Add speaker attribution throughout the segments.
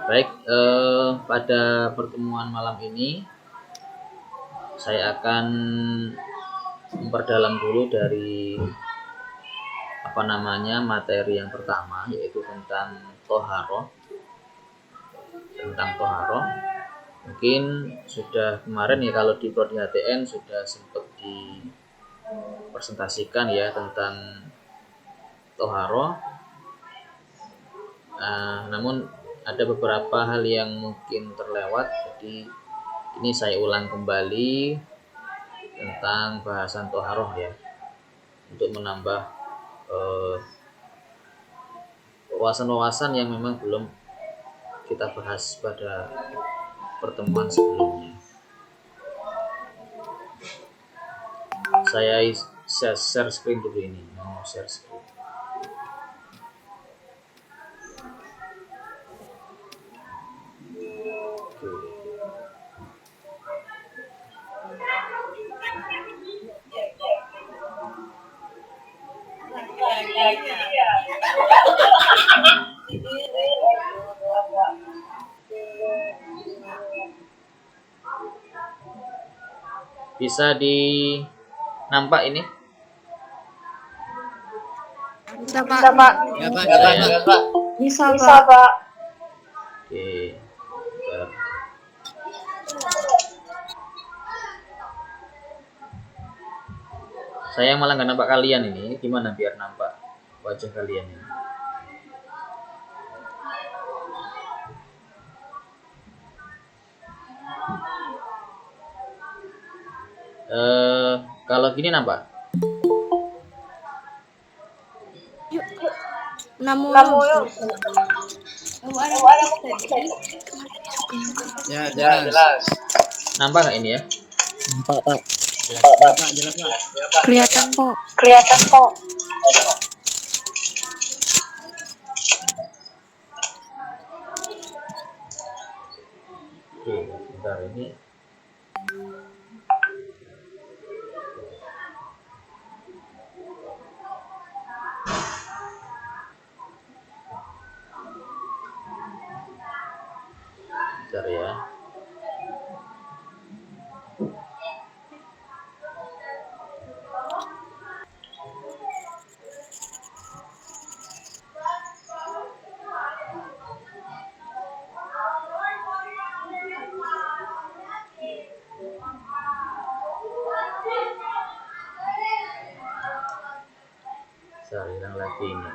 Speaker 1: Baik, pada pertemuan malam ini saya akan memperdalam dulu dari materi yang pertama, yaitu tentang toharoh. Mungkin sudah kemarin ya, kalau di prodi HTN sudah sempat dipresentasikan ya tentang toharoh. Namun ada beberapa hal yang mungkin terlewat, jadi ini saya ulang kembali tentang bahasan toharoh ya, untuk menambah wawasan-wawasan yang memang belum kita bahas pada pertemuan sebelumnya. Saya share screen dulu ini, mau share screen. Bisa nampak ini?
Speaker 2: Bisa, Pak. Bisa, Pak.
Speaker 1: Oke. Saya malah nggak nampak kalian ini. Gimana biar nampak wajah kalian ini? Kalau gini nampak?
Speaker 2: Namun
Speaker 3: ya jelas.
Speaker 1: Nampak nggak ini ya?
Speaker 3: Nampak, Pak. Jelas, Pak.
Speaker 2: kelihatan kok.
Speaker 1: Oke, sebentar ini. Bentar ya. Saya hilang lagi ini.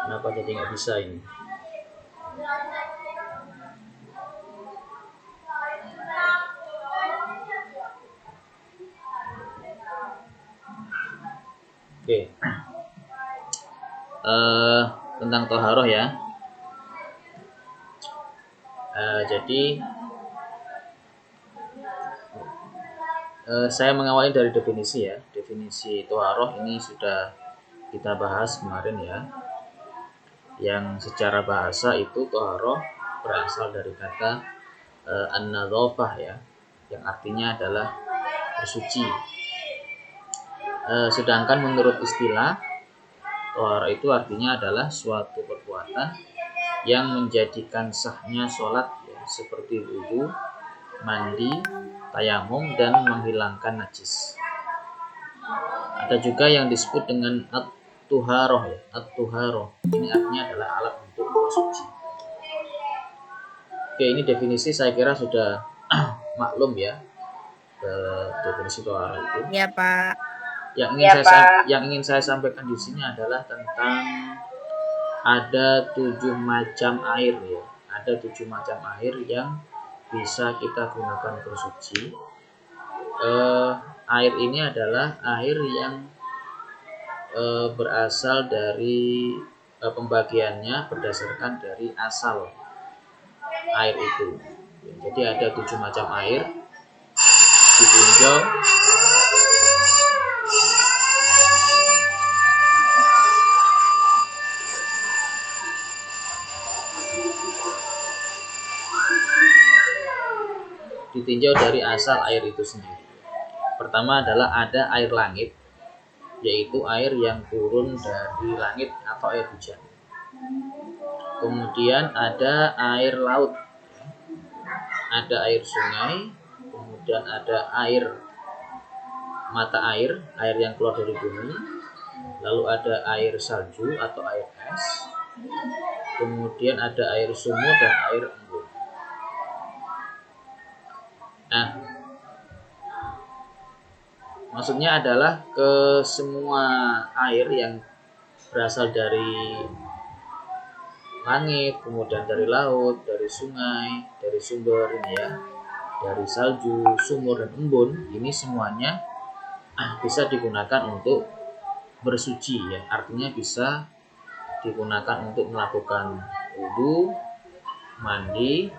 Speaker 1: Kenapa jadi nggak bisa ini? Oke. Tentang toharoh ya. Jadi saya mengawali dari definisi ya. Definisi toharoh ini sudah kita bahas kemarin ya. Yang secara bahasa itu toharoh berasal dari kata an-nadzafah ya, yang artinya adalah bersuci. Sedangkan menurut istilah, toharoh itu artinya adalah suatu perbuatan yang menjadikan sahnya sholat ya, seperti wudu, mandi, tayamum, dan menghilangkan najis. Ada juga yang disebut dengan at-tuharoh ya. At-tuharoh ini artinya adalah alat untuk bersuci. Oke, ini definisi saya kira sudah maklum ya, definisi toharoh itu.
Speaker 2: Iya, Pak.
Speaker 1: Yang ingin saya sampaikan di sini adalah tentang ada 7 macam air ya. Ada 7 macam air yang bisa kita gunakan bersuci. Air ini adalah air yang berasal dari pembagiannya berdasarkan dari asal air itu. Jadi ada 7 macam air ditinjau dari asal air itu sendiri. Pertama adalah ada air langit, yaitu air yang turun dari langit atau air hujan. Kemudian ada air laut, ada air sungai, kemudian ada air mata air yang keluar dari bumi, lalu ada air salju atau air es, kemudian ada air sumur dan air embun. Nah, maksudnya adalah ke semua air yang berasal dari langit, kemudian dari laut, dari sungai, dari sumber ini ya, dari salju, sumur dan embun, ini semuanya bisa digunakan untuk bersuci ya. Artinya bisa digunakan untuk melakukan wudu, mandi,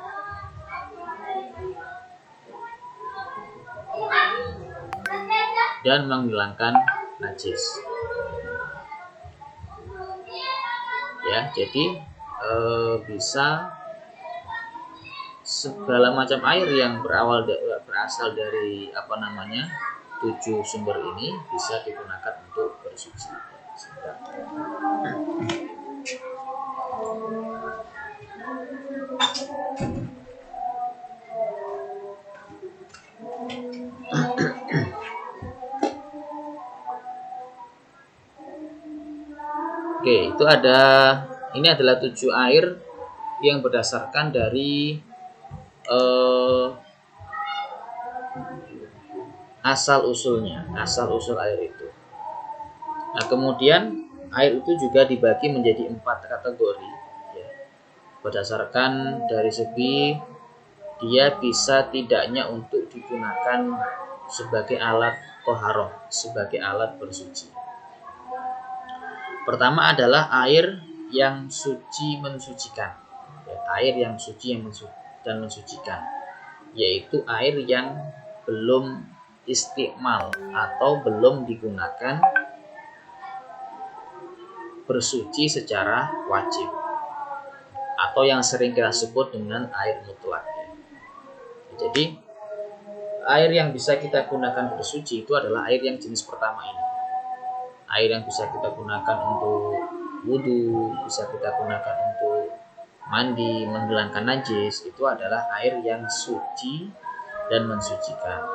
Speaker 1: dan menghilangkan najis. Ya, jadi bisa segala macam air yang berasal dari 7 sumber ini bisa digunakan untuk bersuci. Oke, itu ini adalah 7 air yang berdasarkan dari asal usul air itu. Nah, kemudian air itu juga dibagi menjadi 4 kategori ya. Berdasarkan dari segi dia bisa tidaknya untuk digunakan sebagai alat toharoh, sebagai alat bersuci. Pertama adalah air yang suci mensucikan ya, air yang suci dan mensucikan, yaitu air yang belum istiqmal atau belum digunakan bersuci secara wajib, atau yang sering kita sebut dengan air mutlak ya. Jadi air yang bisa kita gunakan bersuci itu adalah air yang jenis pertama ini. Air yang bisa kita gunakan untuk wudu, bisa kita gunakan untuk mandi, menghilangkan najis, itu adalah air yang suci dan mensucikan.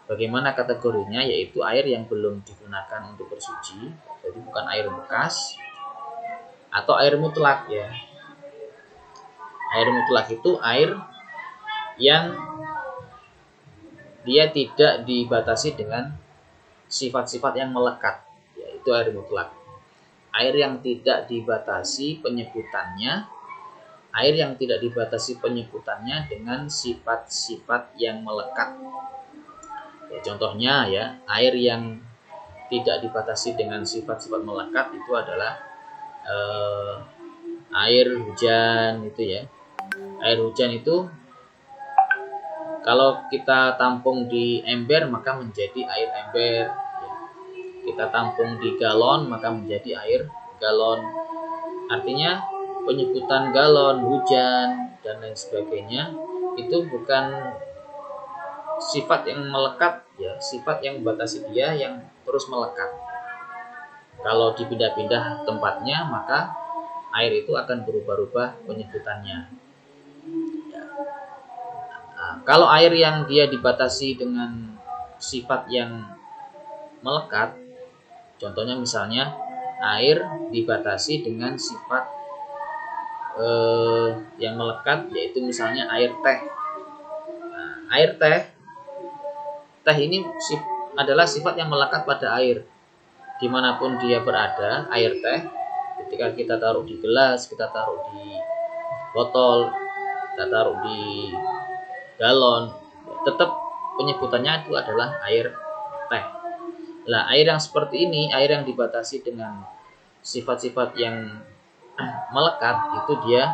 Speaker 1: Bagaimana kategorinya? Yaitu air yang belum digunakan untuk bersuci, jadi bukan air bekas, atau air mutlak ya. Air mutlak itu air yang dia tidak dibatasi dengan sifat-sifat yang melekat, yaitu air mutlak. Air yang tidak dibatasi penyebutannya, dengan sifat-sifat yang melekat. Ya, contohnya ya, air yang tidak dibatasi dengan sifat-sifat melekat itu adalah air hujan itu ya. Air hujan itu kalau kita tampung di ember maka menjadi air ember. Kita tampung di galon maka menjadi air galon. Artinya penyebutan galon, hujan, dan lain sebagainya itu bukan sifat yang melekat ya, sifat yang membatasi dia yang terus melekat. Kalau dipindah-pindah tempatnya maka air itu akan berubah-ubah penyebutannya. Nah, kalau air yang dia dibatasi dengan sifat yang melekat, contohnya misalnya air dibatasi dengan sifat yang melekat, yaitu misalnya air teh. Nah, air teh ini adalah sifat yang melekat pada air. Dimanapun dia berada, air teh, ketika kita taruh di gelas, kita taruh di botol, kita taruh di galon, tetap penyebutannya itu adalah air teh. Nah, air yang seperti ini, air yang dibatasi dengan sifat-sifat yang melekat, itu dia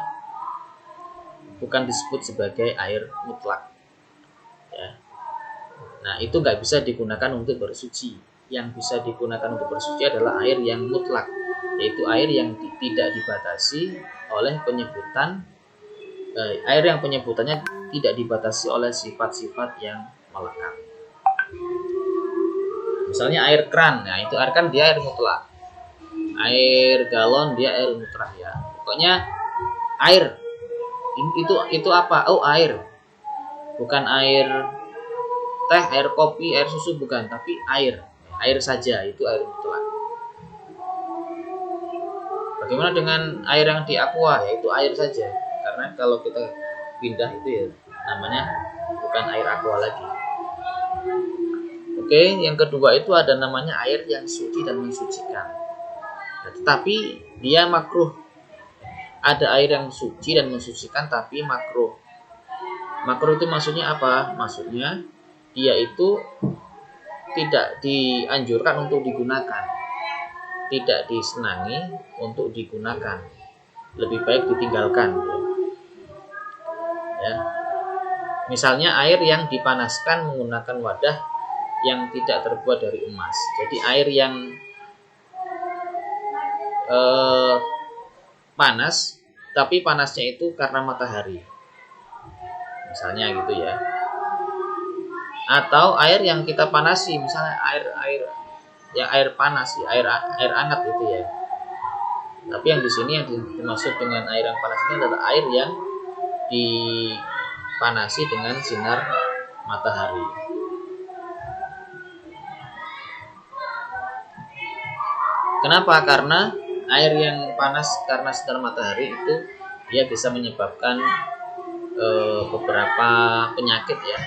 Speaker 1: bukan disebut sebagai air mutlak. Ya. Nah, itu nggak bisa digunakan untuk bersuci. Yang bisa digunakan untuk bersuci adalah air yang mutlak, yaitu air yang tidak dibatasi oleh penyebutan, air yang penyebutannya tidak dibatasi oleh sifat-sifat yang melekat. Misalnya air kran, nah itu air kan dia air mutlak. Air galon dia air mutlak ya. Pokoknya air itu apa? Oh, air. Bukan air teh, air kopi, air susu, bukan, tapi air saja, itu air mutlak. Bagaimana dengan air yang di aqua? Yaitu air saja, karena kalau kita pindah itu ya namanya bukan air aqua lagi. Oke, yang kedua itu ada namanya air yang suci dan mensucikan. Nah, tetapi dia makruh. Ada air yang suci dan mensucikan tapi makruh. Makruh itu maksudnya apa? Maksudnya dia itu tidak dianjurkan untuk digunakan, tidak disenangi untuk digunakan, lebih baik ditinggalkan. Ya. Misalnya air yang dipanaskan menggunakan wadah yang tidak terbuat dari emas. Jadi air yang panas, tapi panasnya itu karena matahari, misalnya gitu ya. Atau air yang kita panasi, misalnya air panas ya, air hangat itu ya. Tapi yang di sini yang dimaksud dengan air yang panas ini adalah air yang dipanasi dengan sinar matahari. Kenapa? Karena air yang panas karena sinar matahari itu dia bisa menyebabkan beberapa penyakit ya,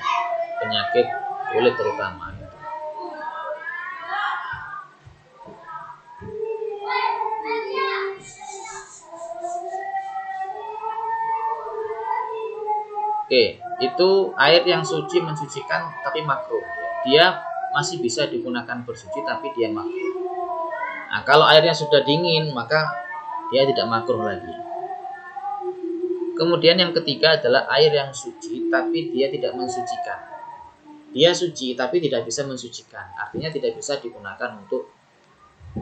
Speaker 1: penyakit kulit terutama. Oke, itu air yang suci mensucikan tapi makruh. Dia masih bisa digunakan bersuci tapi dia makruh. Nah, kalau airnya sudah dingin maka dia tidak makruh lagi. Kemudian yang ketiga adalah air yang suci tapi dia tidak mensucikan. Dia suci tapi tidak bisa mensucikan. Artinya tidak bisa digunakan untuk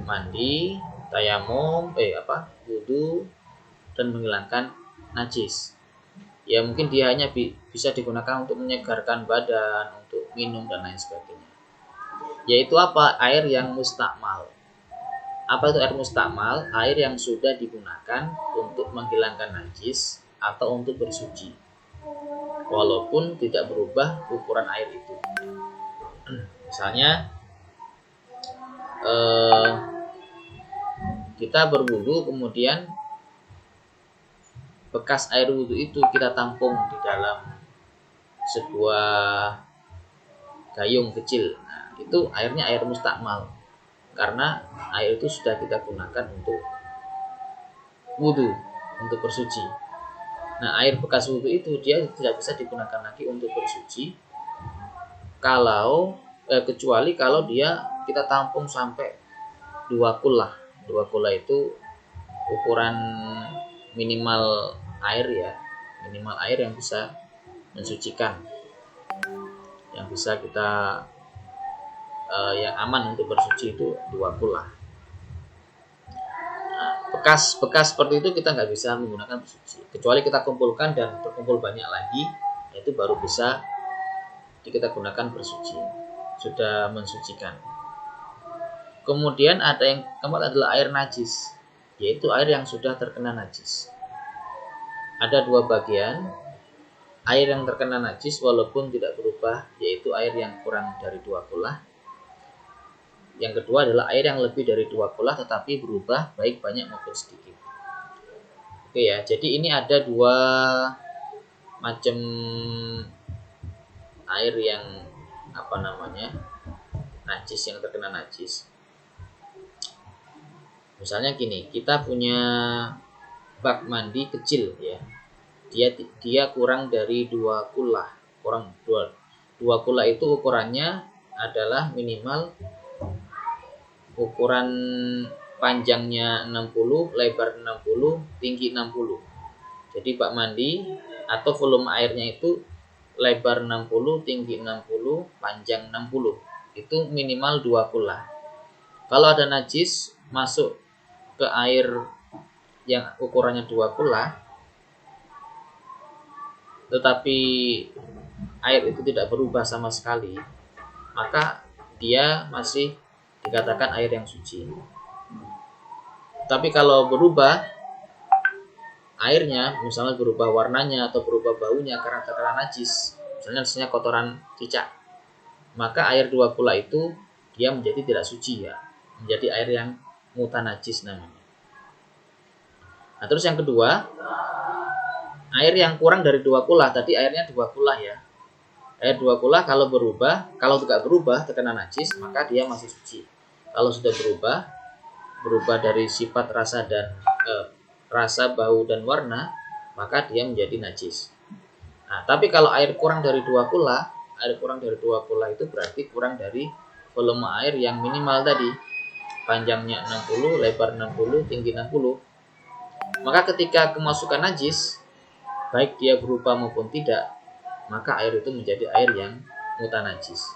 Speaker 1: mandi, tayamum, wudu dan menghilangkan najis. Ya mungkin dia hanya bisa digunakan untuk menyegarkan badan, untuk minum dan lain sebagainya. Yaitu apa? Air yang mustakmal. Apa itu air mustakmal? Air yang sudah digunakan untuk menghilangkan najis atau untuk bersuci, walaupun tidak berubah ukuran air itu. Misalnya kita berwudu, kemudian bekas air wudu itu kita tampung di dalam sebuah gayung kecil. Nah, itu airnya air mustakmal, karena air itu sudah kita gunakan untuk wudu, untuk bersuci. Nah, air bekas wudu itu dia tidak bisa digunakan lagi untuk bersuci kecuali kalau dia kita tampung sampai 2 kullah. 2 kullah itu ukuran minimal air ya, minimal air yang bisa mensucikan, yang bisa kita yang aman untuk bersuci itu 2 kullah. Bekas seperti itu kita nggak bisa menggunakan bersuci, kecuali kita kumpulkan dan berkumpul banyak lagi, itu baru bisa kita gunakan bersuci, sudah mensucikan. Kemudian ada yang keempat adalah air najis, yaitu air yang sudah terkena najis. Ada 2 bagian. air yang terkena najis walaupun tidak berubah, yaitu air yang kurang dari 2 kula. Yang kedua adalah air yang lebih dari 2 kula tetapi berubah baik banyak maupun sedikit. Oke ya, jadi ini ada 2 macam air yang najis, yang terkena najis. Misalnya gini, kita punya bak mandi kecil ya. Dia kurang dari 2 kula. Kurang 2 kula itu ukurannya adalah minimal ukuran panjangnya 60, lebar 60, tinggi 60. Jadi bak mandi atau volume airnya itu lebar 60, tinggi 60, panjang 60. Itu minimal 2 kula. Kalau ada najis masuk ke air yang ukurannya 2 kula, tetapi air itu tidak berubah sama sekali, maka dia masih dikatakan air yang suci. Tapi kalau berubah airnya, misalnya berubah warnanya atau berubah baunya karena terkena najis, misalnya kotoran cicak, maka air 2 kula itu dia menjadi tidak suci ya, menjadi air yang mutanajis namanya. Nah, terus yang kedua, air yang kurang dari 2 kula, tadi airnya 2 kula ya. Air 2 kula kalau tidak berubah terkena najis, maka dia masih suci. Kalau sudah berubah dari sifat rasa, bau dan warna, maka dia menjadi najis. Nah, tapi kalau air kurang dari 2 kula, itu berarti kurang dari volume air yang minimal tadi. Panjangnya 60, lebar 60, tinggi 60. Maka ketika kemasukan najis, baik dia berubah maupun tidak, maka air itu menjadi air yang mutanajis.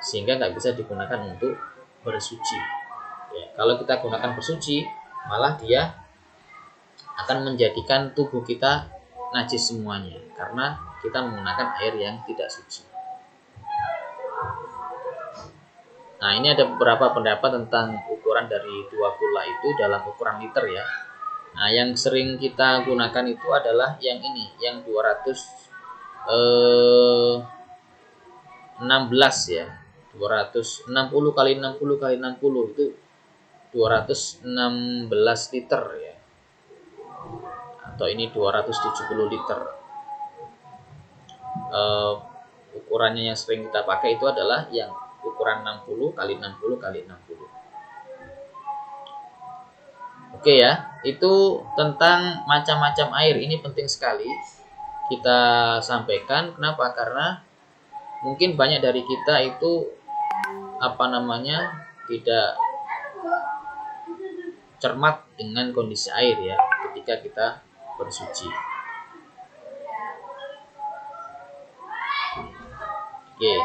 Speaker 1: Sehingga nggak bisa digunakan untuk bersuci. Ya, kalau kita gunakan bersuci, malah dia akan menjadikan tubuh kita najis semuanya, karena kita menggunakan air yang tidak suci. Nah, ini ada beberapa pendapat tentang ukuran dari 2 kula itu dalam ukuran liter ya. Nah, yang sering kita gunakan itu adalah yang ini, yang 216 ya. 260 kali 60 kali 60 itu 216 liter ya. Atau ini 270 liter. Ukurannya yang sering kita pakai itu adalah yang ukuran 60 kali 60 kali 60. Oke ya, itu tentang macam-macam air. Ini penting sekali kita sampaikan. Kenapa? Karena mungkin banyak dari kita itu tidak cermat dengan kondisi air ya ketika kita bersuci. Oke.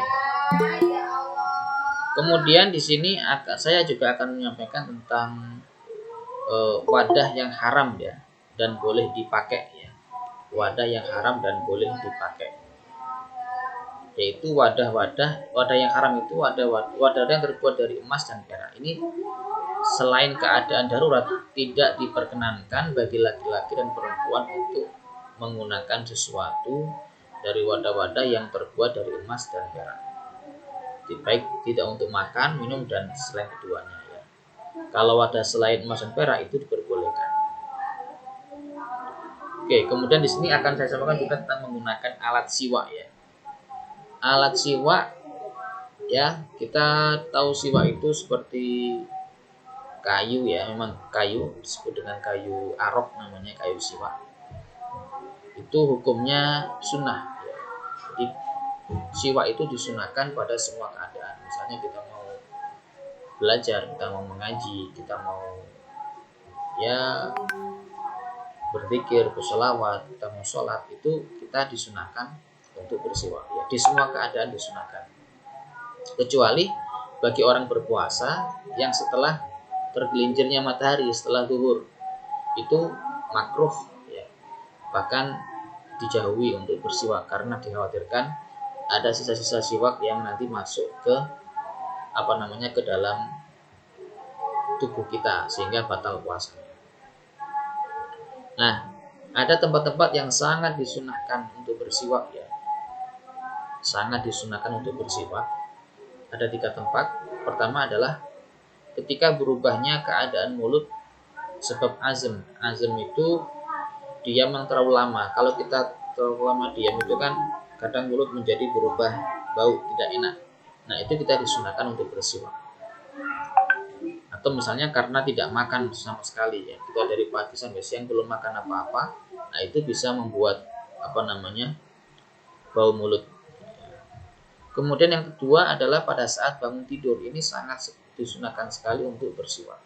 Speaker 1: Kemudian di sini saya juga akan menyampaikan tentang wadah yang haram ya dan boleh dipakai ya. Wadah yang haram dan boleh dipakai. Yaitu wadah yang haram itu wadah yang terbuat dari emas dan perak. Ini selain keadaan darurat tidak diperkenankan bagi laki-laki dan perempuan untuk menggunakan sesuatu dari wadah-wadah yang terbuat dari emas dan perak. Baik tidak untuk makan, minum dan selain keduanya ya. Kalau wadah selain emas dan perak itu diperbolehkan. Oke, kemudian di sini akan saya sampaikan juga tentang menggunakan alat siwak ya. Alat siwak ya, kita tahu siwak itu seperti kayu ya, memang kayu disebut dengan kayu arok, namanya kayu siwak. Itu hukumnya sunnah ya. Jadi siwak itu disunahkan pada semua keadaan. Misalnya kita mau belajar, kita mau mengaji, kita mau ya berzikir, berselawat, kita mau sholat, itu kita disunahkan untuk bersiwak ya. Di semua keadaan disunahkan. Kecuali bagi orang berpuasa yang setelah tergelincirnya matahari, setelah zuhur, itu makruh ya. Bahkan dijauhi untuk bersiwak karena dikhawatirkan ada sisa-sisa siwak yang nanti masuk ke ke dalam tubuh kita sehingga batal puasa. Nah, Ada tempat-tempat yang sangat disunahkan untuk bersiwak ya. Sangat disunahkan untuk bersiwak. Ada 3 tempat. Pertama adalah ketika berubahnya keadaan mulut sebab azam. Azam itu diam yang terlalu lama. Kalau kita terlalu lama diam itu kan kadang mulut menjadi berubah bau, tidak enak. Nah, itu kita disunahkan untuk bersiwak. Atau misalnya karena tidak makan sama sekali ya, kita dari pagi sampai siang belum makan apa-apa, nah itu bisa membuat bau mulut. Kemudian yang kedua adalah pada saat bangun tidur, ini sangat disunahkan sekali untuk bersiwak,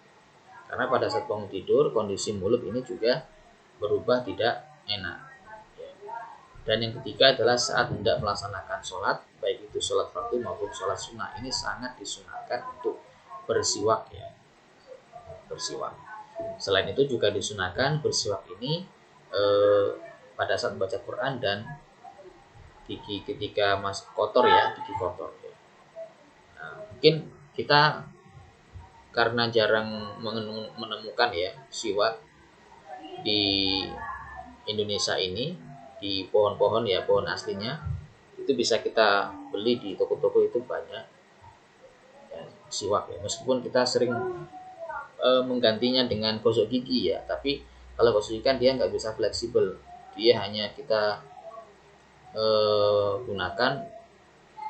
Speaker 1: karena pada saat bangun tidur kondisi mulut ini juga berubah tidak enak. Dan yang ketiga adalah saat hendak melaksanakan sholat, baik itu sholat fardu maupun sholat sunnah, ini sangat disunahkan untuk bersiwak ya. Bersiwak. Selain itu juga disunahkan bersiwak ini pada saat membaca Quran dan gigi ketika masuk kotor ya, gigi kotor. Nah, mungkin kita karena jarang menemukan ya siwak di Indonesia ini, di pohon-pohon ya, pohon aslinya itu bisa kita beli di toko-toko, itu banyak ya, siwak ya. Meskipun kita sering menggantinya dengan gosok gigi ya, tapi kalau gosok gigi kan dia nggak bisa fleksibel, dia hanya kita gunakan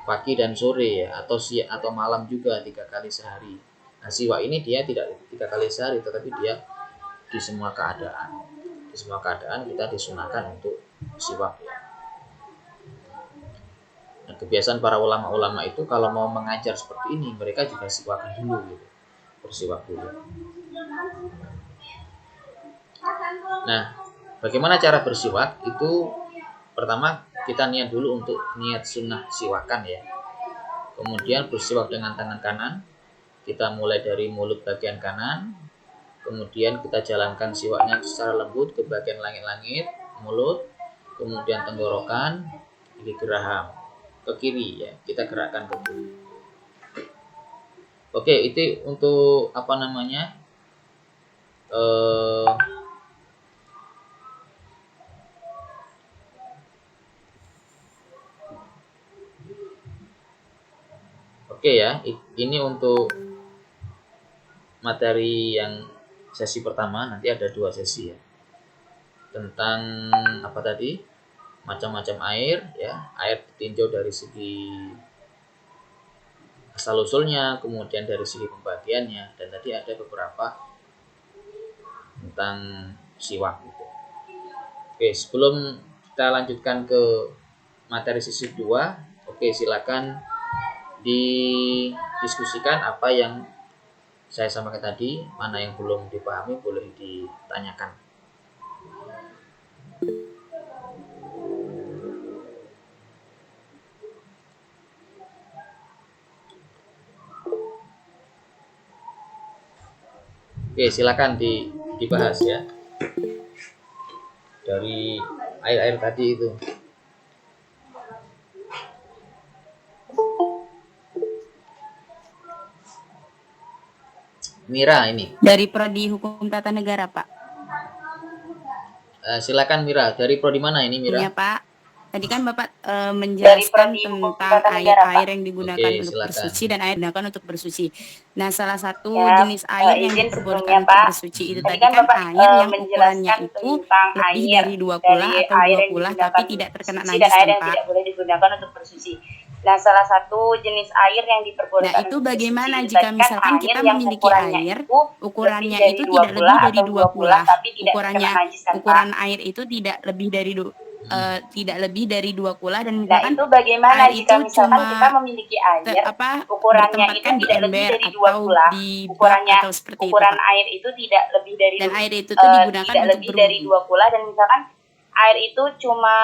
Speaker 1: pagi dan sore ya, atau malam juga 3 kali sehari. Nah, siwak ini dia tidak 3 kali sehari, tetapi dia di semua keadaan. Di semua keadaan kita disunahkan untuk siwak ya. Nah, kebiasaan para ulama-ulama itu kalau mau mengajar seperti ini, mereka juga siwakan dulu gitu. Bersiwak dulu. Nah, bagaimana cara bersiwak? Itu pertama kita niat dulu untuk niat sunnah siwakan ya. Kemudian bersiwak dengan tangan kanan. Kita mulai dari mulut bagian kanan. Kemudian kita jalankan siwaknya secara lembut ke bagian langit-langit mulut. Kemudian tenggorokan, gigi geraham ke kiri ya. Kita gerakkan ke kiri. Oke, itu untuk oke ya, ini untuk materi yang sesi pertama. Nanti ada 2 sesi ya, tentang apa tadi, macam-macam air ya, air ditinjau dari segi asal usulnya, kemudian dari segi pembagiannya, dan tadi ada beberapa tentang siwak gitu. Oke, sebelum kita lanjutkan ke materi sesi 2, oke silakan didiskusikan apa yang saya sampaikan tadi, mana yang belum dipahami boleh ditanyakan. Oke, silakan dibahas ya. Dari air-air tadi itu. Mira ini.
Speaker 2: Dari Prodi Hukum Tata Negara, Pak.
Speaker 1: Silakan Mira. Dari prodi mana ini Mira?
Speaker 2: Iya, Pak. Tadi kan Bapak menjelaskan tentang air yang digunakan untuk bersuci dan air digunakan untuk bersuci. Nah, salah satu jenis air yang diperbolehkan untuk bersuci itu tadi kan air yang ukurannya itu lebih dari 2 kula atau 2 kula tapi tidak terkena najis kan, Pak? Tidak boleh digunakan untuk bersuci. Nah, salah satu jenis air yang diperbolehkan. Nah, itu bagaimana jika misalkan kita memiliki air ukurannya itu tidak lebih dari 2 kula, ukuran air itu tidak lebih dari tidak lebih dari 2 kula, dan misalkan
Speaker 4: itu bagaimana jika misalkan kita memiliki air
Speaker 2: ukurannya itu tidak lebih dari 2 kula, atau seperti
Speaker 4: ukuran air itu tidak lebih dari
Speaker 2: dan air itu tuh digunakan
Speaker 4: tidak
Speaker 2: untuk
Speaker 4: lebih dari 2 kula, dan misalkan air itu cuma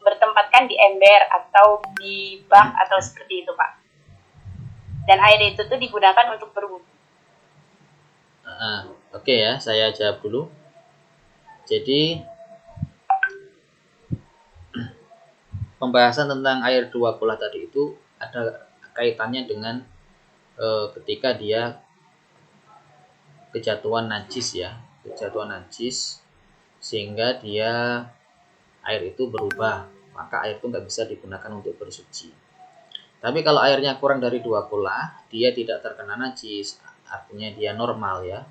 Speaker 4: bertempatkan di ember atau di bak atau seperti itu, Pak. Dan air itu tuh digunakan untuk berwudu.
Speaker 1: Oke ya, saya jawab dulu. Jadi pembahasan tentang air 2 kula tadi itu ada kaitannya dengan ketika dia kejatuhan najis ya, kejatuhan najis sehingga air itu berubah, maka air itu nggak bisa digunakan untuk bersuci. Tapi kalau airnya kurang dari 2 kula, dia tidak terkena najis, artinya dia normal ya,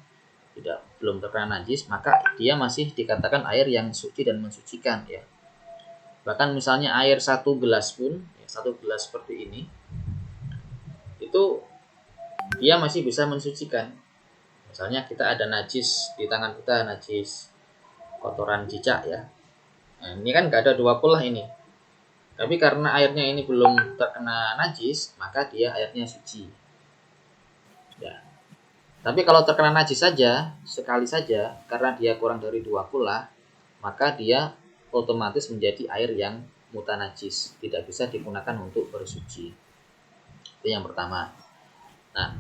Speaker 1: belum terkena najis, maka dia masih dikatakan air yang suci dan mensucikan ya. Bahkan misalnya air 1 gelas pun, ya, 1 gelas seperti ini, itu dia masih bisa mensucikan. Misalnya kita ada najis di tangan kita, najis kotoran cicak ya. Nah, ini kan nggak ada 2 kula ini. Tapi karena airnya ini belum terkena najis, maka dia airnya suci. Ya. Tapi kalau terkena najis saja, sekali saja, karena dia kurang dari 2 kula, maka dia otomatis menjadi air yang mutanajis, tidak bisa digunakan untuk bersuci. Itu yang pertama. Nah,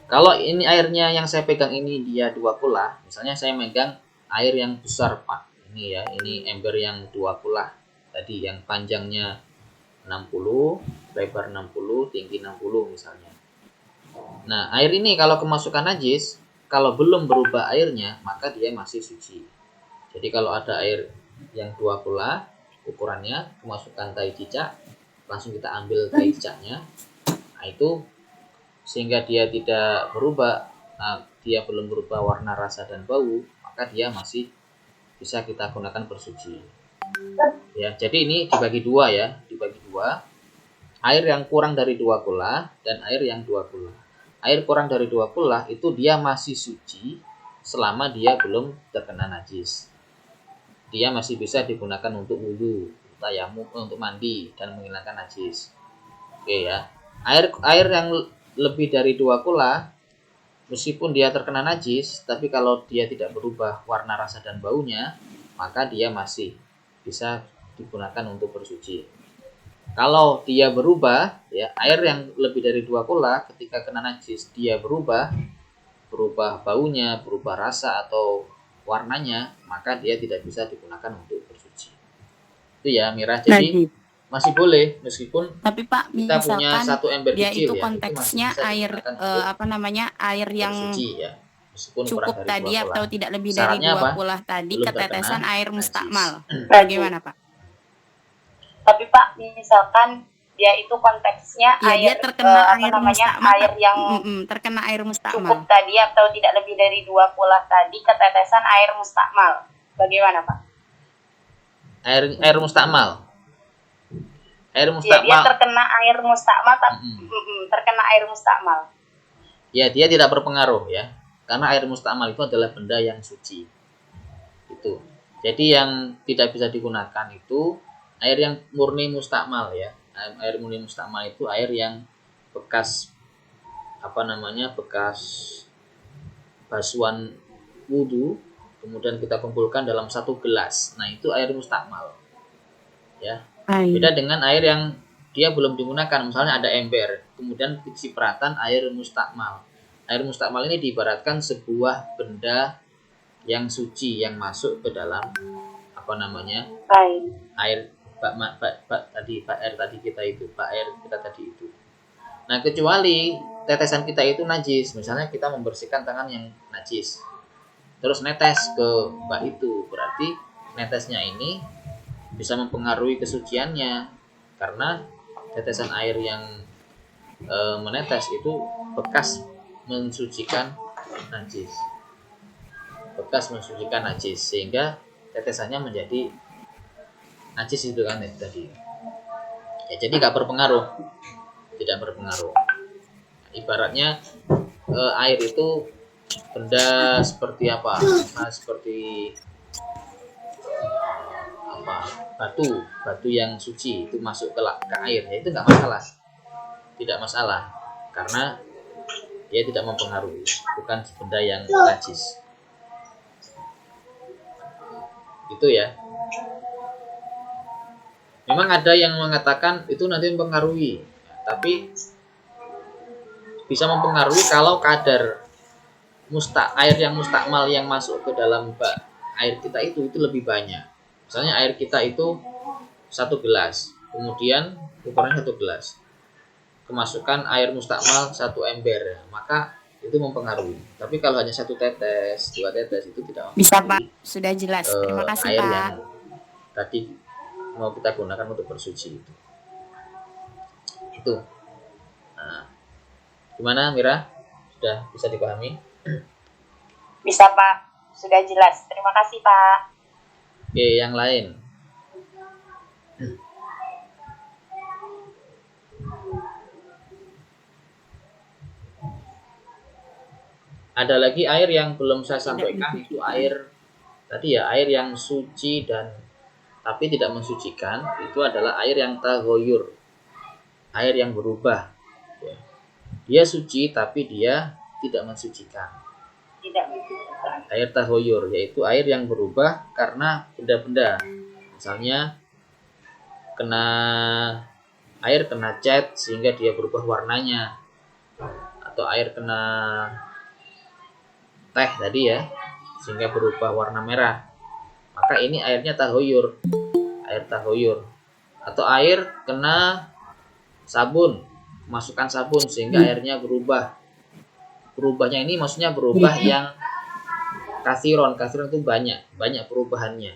Speaker 1: kalau ini airnya yang saya pegang ini dia 2 kula, misalnya saya megang air yang besar Pak. Ini ya, ini ember yang 2 kula. Tadi yang panjangnya 60, lebar 60, tinggi 60 misalnya. Nah, air ini kalau kemasukan najis, kalau belum berubah airnya, maka dia masih suci. Jadi kalau ada air yang 2 kula, ukurannya, kemasukan tai cicak, langsung kita ambil tai cicaknya. Nah, itu sehingga dia tidak berubah, dia belum berubah warna, rasa, dan bau, maka dia masih bisa kita gunakan bersuci. Ya, jadi ini dibagi 2 ya, dibagi 2. Air yang kurang dari 2 kula dan air yang 2 kula. Air kurang dari 2 kula itu dia masih suci selama dia belum terkena najis. Dia masih bisa digunakan untuk wudu, tayamum, untuk mandi dan menghilangkan najis. Oke ya. Air yang lebih dari 2 kula, meskipun dia terkena najis, tapi kalau dia tidak berubah warna, rasa, dan baunya, maka dia masih bisa digunakan untuk bersuci. Kalau dia berubah, ya, air yang lebih dari 2 kula ketika kena najis dia berubah baunya, berubah rasa atau warnanya, maka dia tidak bisa digunakan untuk bersuci. Itu ya, Mira. Jadi masih boleh meskipun
Speaker 2: tapi Pak,
Speaker 1: kita punya satu ember
Speaker 2: dia
Speaker 1: kecil
Speaker 2: itu
Speaker 1: ya,
Speaker 2: konteksnya
Speaker 1: itu
Speaker 2: air air yang
Speaker 1: bersuci ya.
Speaker 2: Cukup tadi atau tidak lebih dari 2 kula tadi ketetesan air mustakmal. Bagaimana Pak?
Speaker 4: Tapi Pak, misalkan dia itu konteksnya
Speaker 2: ya,
Speaker 4: air
Speaker 2: dia terkena air mustakmal,
Speaker 4: air yang
Speaker 2: terkena air mustakmal.
Speaker 4: Cukup tadi atau tidak lebih dari 2 kula tadi ketetesan air mustakmal. Bagaimana Pak?
Speaker 1: Air mustakmal. Air mustakmal.
Speaker 4: Ya, dia terkena air mustakmal, terkena air mustakmal.
Speaker 1: Ya, dia tidak berpengaruh ya. Karena air mustakmal itu adalah benda yang suci. Itu. Jadi yang tidak bisa digunakan itu air yang murni mustakmal ya. Air murni mustakmal itu air yang bekas bekas basuhan wudu, kemudian kita kumpulkan dalam 1 gelas. Nah, itu air mustakmal. Ya. Beda dengan air yang dia belum digunakan, misalnya ada ember, kemudian kecipratan air mustakmal. Air mustakmal ini diibaratkan sebuah benda yang suci yang masuk ke dalam air kita tadi itu. Nah, kecuali tetesan kita itu najis, misalnya kita membersihkan tangan yang najis, terus netes ke bak itu, berarti netesnya ini bisa mempengaruhi kesuciannya, karena tetesan air yang menetes itu bekas mensucikan najis, sehingga tetesannya menjadi najis itu kan tadi. Ya, jadi tidak berpengaruh. Ibaratnya air itu benda seperti apa? Seperti batu yang suci itu masuk ke air, ya itu tidak masalah, karena dia tidak mempengaruhi, bukan benda yang najis. Itu ya. Memang ada yang mengatakan itu nanti mempengaruhi, tapi bisa mempengaruhi kalau kadar air yang mustakmal yang masuk ke dalam bak air kita itu lebih banyak. Misalnya air kita itu 1 gelas, kemudian ukurannya 1 gelas, kemasukan air mustakmal 1 ember, maka itu mempengaruhi. Tapi kalau hanya 1 tetes, 2 tetes itu tidak
Speaker 2: Bisa
Speaker 1: mempengaruhi
Speaker 2: Pak, sudah jelas. Terima kasih
Speaker 1: air
Speaker 2: Pak.
Speaker 1: yang tadi mau kita gunakan untuk bersuci itu. Itu. Nah, gimana Mira? Sudah bisa dipahami?
Speaker 4: Bisa Pak, sudah jelas. Terima kasih Pak.
Speaker 1: Oke, yang lain. Ada lagi air yang belum saya sampaikan, itu air tadi ya, air yang suci dan tapi tidak mensucikan, itu adalah air yang tagoyur, air yang berubah. Ya. Dia suci tapi dia tidak mensucikan.
Speaker 4: Tidak mensucikan.
Speaker 1: Air tagoyur yaitu air yang berubah karena benda-benda. Misalnya air kena cat sehingga dia berubah warnanya, atau air kena teh tadi ya sehingga berubah warna merah, maka ini airnya tahoyur, air tahoyur. Atau air kena sabun, masukkan sabun sehingga airnya berubah. Berubahnya ini maksudnya berubah yang kasiron itu banyak perubahannya,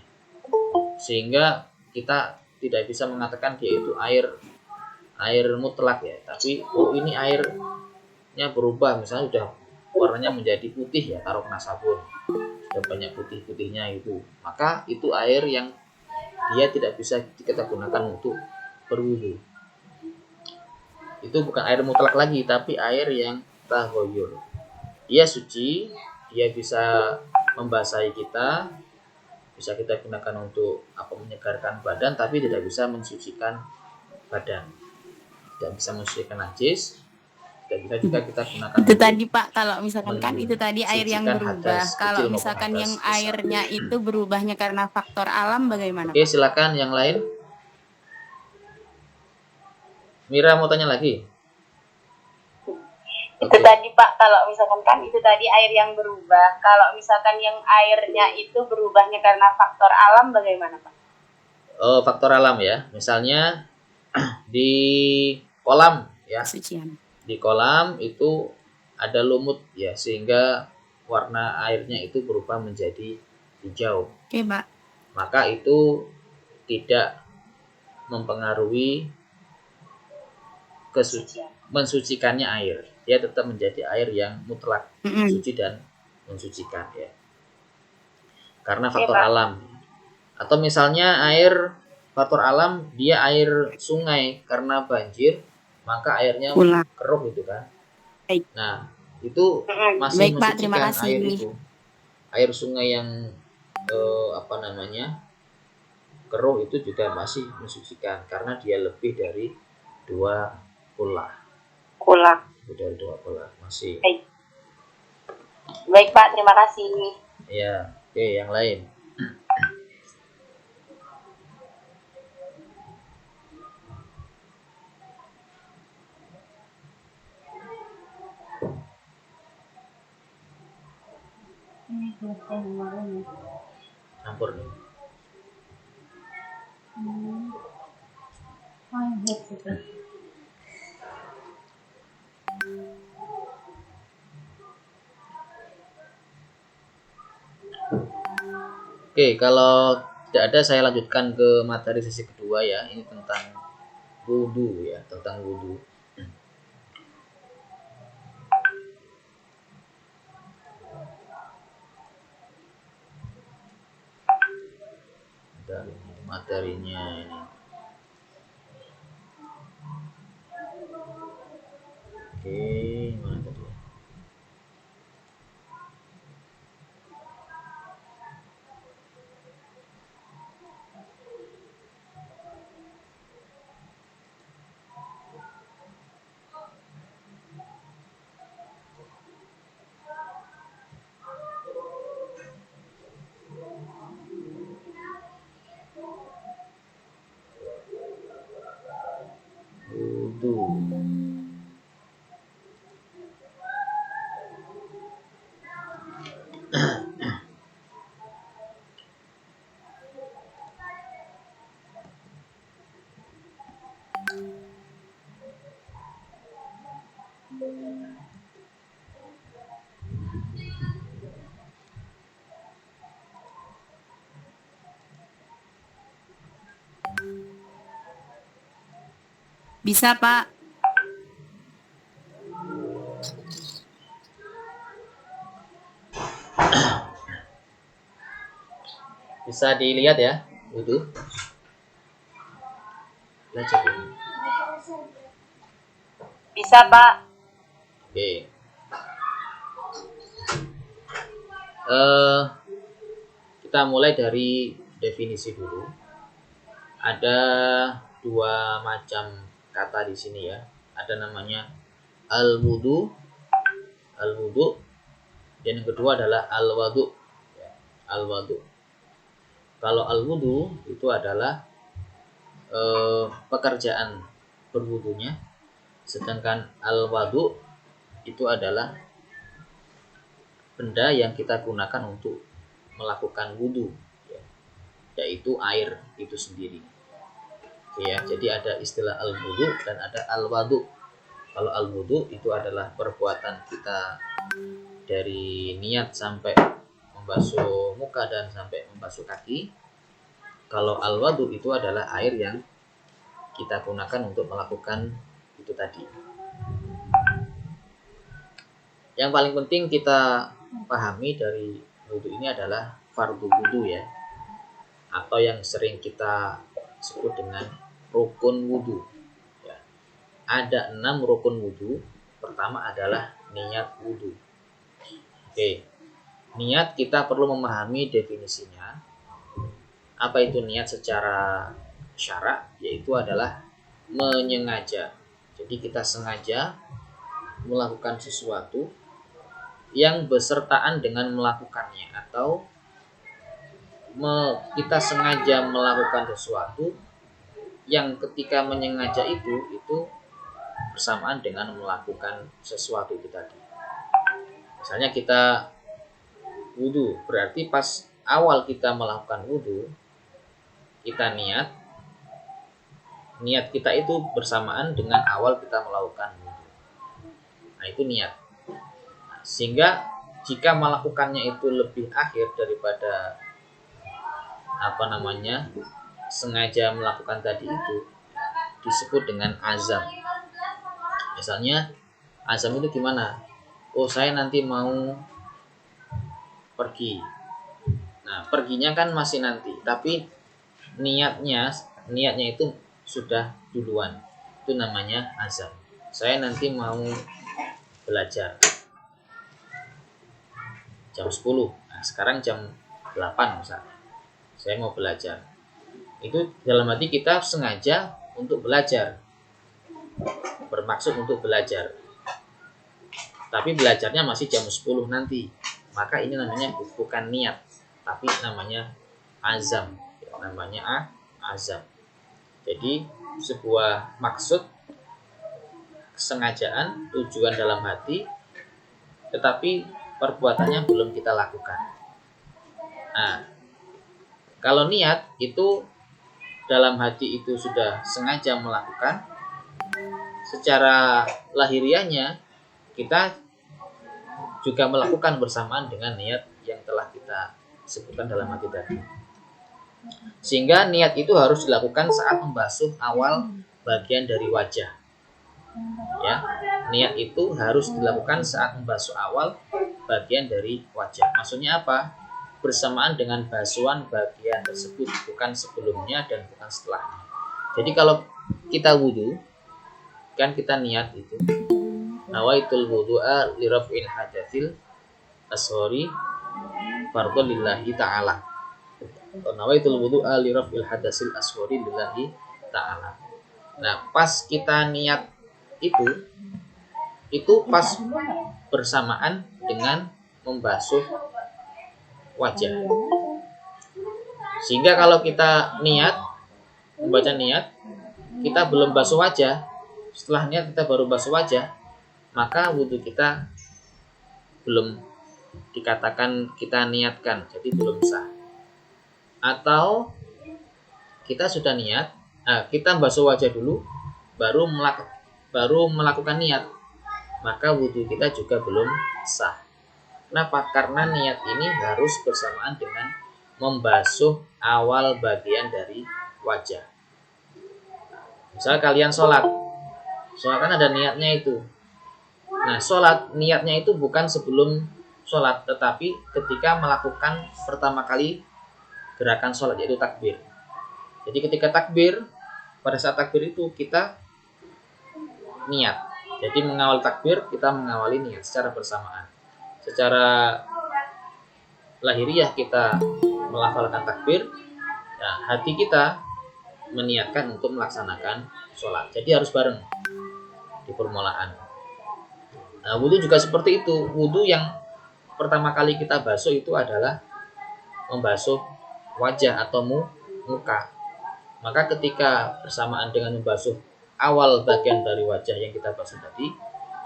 Speaker 1: sehingga kita tidak bisa mengatakan dia itu air mutlak ya, tapi ini airnya berubah, misalnya udah warnanya menjadi putih ya, taruh kena sabun sudah banyak putih-putihnya itu, maka itu air yang dia tidak bisa kita gunakan untuk berwudu. Itu bukan air mutlak lagi, tapi air yang tahoyur. Dia suci, dia bisa membasahi kita, bisa kita gunakan untuk menyegarkan badan, tapi tidak bisa mensucikan badan, tidak bisa mensucikan najis. Dan bisa juga kita gunakan
Speaker 2: itu tadi Pak, kalau misalkan kan itu tadi air yang
Speaker 1: mensucikan
Speaker 2: berubah,
Speaker 1: hadas
Speaker 2: kalau
Speaker 1: kecil maupun
Speaker 2: misalkan
Speaker 1: hadas
Speaker 2: yang
Speaker 1: besar.
Speaker 2: airnya itu berubahnya karena faktor alam bagaimana
Speaker 1: Oke,
Speaker 2: Pak?
Speaker 1: silakan yang lain. Mira mau tanya lagi?
Speaker 4: Itu tadi Pak, kalau misalkan kan itu tadi air yang berubah, kalau misalkan yang airnya itu berubahnya karena faktor alam bagaimana Pak?
Speaker 1: Oh, faktor alam ya, misalnya di kolam ya,
Speaker 2: Sucian.
Speaker 1: di kolam itu ada lumut ya, sehingga warna airnya itu berubah menjadi hijau.
Speaker 2: Oke Pak.
Speaker 1: Maka itu tidak mempengaruhi mensucikannya air. Dia tetap menjadi air yang mutlak, suci dan mensucikan ya. Karena faktor alam. Atau misalnya air faktor alam, dia air sungai karena banjir, maka airnya keruh gitu kan. Nah, itu masih
Speaker 2: baik, Pak, terima
Speaker 1: mensucikan
Speaker 2: kasih.
Speaker 1: air itu. Air sungai yang keruh itu juga masih mensucikan karena dia lebih dari 2 kula. Lebih dari 2 kula masih.
Speaker 4: Baik Pak, terima kasih.
Speaker 1: Ya, oke, yang lain. Campur nih. Oke, kalau tidak ada saya lanjutkan ke materi sesi kedua ya. Ini tentang wudu ya, tentang wudu. Dan materinya ini. Oke, mana tadi? Wudu.
Speaker 2: Bisa, Pak.
Speaker 1: Bisa dilihat ya, wudhu. Belajar ya.
Speaker 4: Bisa, Pak.
Speaker 1: Oke. Kita mulai dari definisi dulu. Ada dua macam kata di sini ya. Ada namanya al-wudu, dan yang kedua adalah al-wadu. Al-wadu. Kalau al-wudu itu adalah pekerjaan berwudunya, sedangkan al-wadu itu adalah benda yang kita gunakan untuk melakukan wudu, yaitu air itu sendiri. Ya, jadi ada istilah al-wudu dan ada al-wadu. Kalau al-wudu itu adalah perbuatan kita dari niat sampai membasuh muka dan sampai membasuh kaki. Kalau al-wadu itu adalah air yang kita gunakan untuk melakukan itu tadi. Yang paling penting kita pahami dari wudu ini adalah fardu wudu ya, atau yang sering kita sebut dengan rukun wudu. Ya. Ada 6 rukun wudu. Pertama adalah niat wudu. Oke, niat kita perlu memahami definisinya. Apa itu niat secara syara? Yaitu adalah menyengaja. Jadi kita sengaja melakukan sesuatu yang bersertaan dengan melakukannya, atau kita sengaja melakukan sesuatu yang ketika menyengaja itu bersamaan dengan melakukan sesuatu itu tadi. Misalnya kita wudu, berarti pas awal kita melakukan wudu, kita niat kita itu bersamaan dengan awal kita melakukan wudu. Nah, itu niat. Sehingga jika melakukannya itu lebih akhir daripada sengaja melakukan tadi, itu disebut dengan azam. Misalnya azam itu gimana? Oh, saya nanti mau pergi. Nah, perginya kan masih nanti, tapi niatnya itu sudah duluan. Itu namanya azam. Saya nanti mau belajar jam 10. Nah, sekarang jam 8 misalnya. Saya mau belajar. Itu dalam hati kita sengaja untuk belajar. Bermaksud untuk belajar. Tapi belajarnya masih jam 10 nanti. Maka ini namanya bukan niat, tapi namanya azam. Namanya azam. Jadi sebuah maksud, kesengajaan, tujuan dalam hati, tetapi perbuatannya belum kita lakukan. Nah, kalau niat itu dalam hati itu sudah sengaja melakukan, secara lahiriahnya kita juga melakukan bersamaan dengan niat yang telah kita sebutkan dalam hati tadi. Sehingga niat itu harus dilakukan saat membasuh awal bagian dari wajah. Ya, niat itu harus dilakukan saat membasuh awal bagian dari wajah. Maksudnya apa? Bersamaan dengan basuhan bagian tersebut, bukan sebelumnya dan bukan setelahnya. Jadi kalau kita wudu, kan kita niat itu nawaitul wudu'a li raf'il hadatsil asghari fardhu lillahi ta'ala. Nawaitul wudu'a li raf'il hadatsil asghari lillahi ta'ala. Nah, pas kita niat itu pas bersamaan dengan membasuh wajah. Sehingga kalau kita membaca niat, kita belum basuh wajah, setelah niat kita baru basuh wajah, maka wudhu kita belum dikatakan kita niatkan, jadi belum sah. Atau kita sudah niat, kita basuh wajah dulu, baru melakukan niat, maka wudhu kita juga belum sah. Kenapa? Karena niat ini harus bersamaan dengan membasuh awal bagian dari wajah. Misal kalian sholat, Soalnya kan ada niatnya itu. Nah, sholat niatnya itu bukan sebelum sholat, tetapi ketika melakukan pertama kali gerakan sholat, yaitu takbir. Jadi ketika takbir, pada saat takbir itu kita niat. Jadi mengawal takbir, kita mengawali niat secara bersamaan. Secara lahiriah kita melafalkan takbir, nah, hati kita meniatkan untuk melaksanakan sholat. Jadi harus bareng di permulaan. Nah, wudhu juga seperti itu. Wudhu yang pertama kali kita basuh itu adalah membasuh wajah atau muka. Maka ketika bersamaan dengan membasuh awal bagian dari wajah yang kita basuh tadi,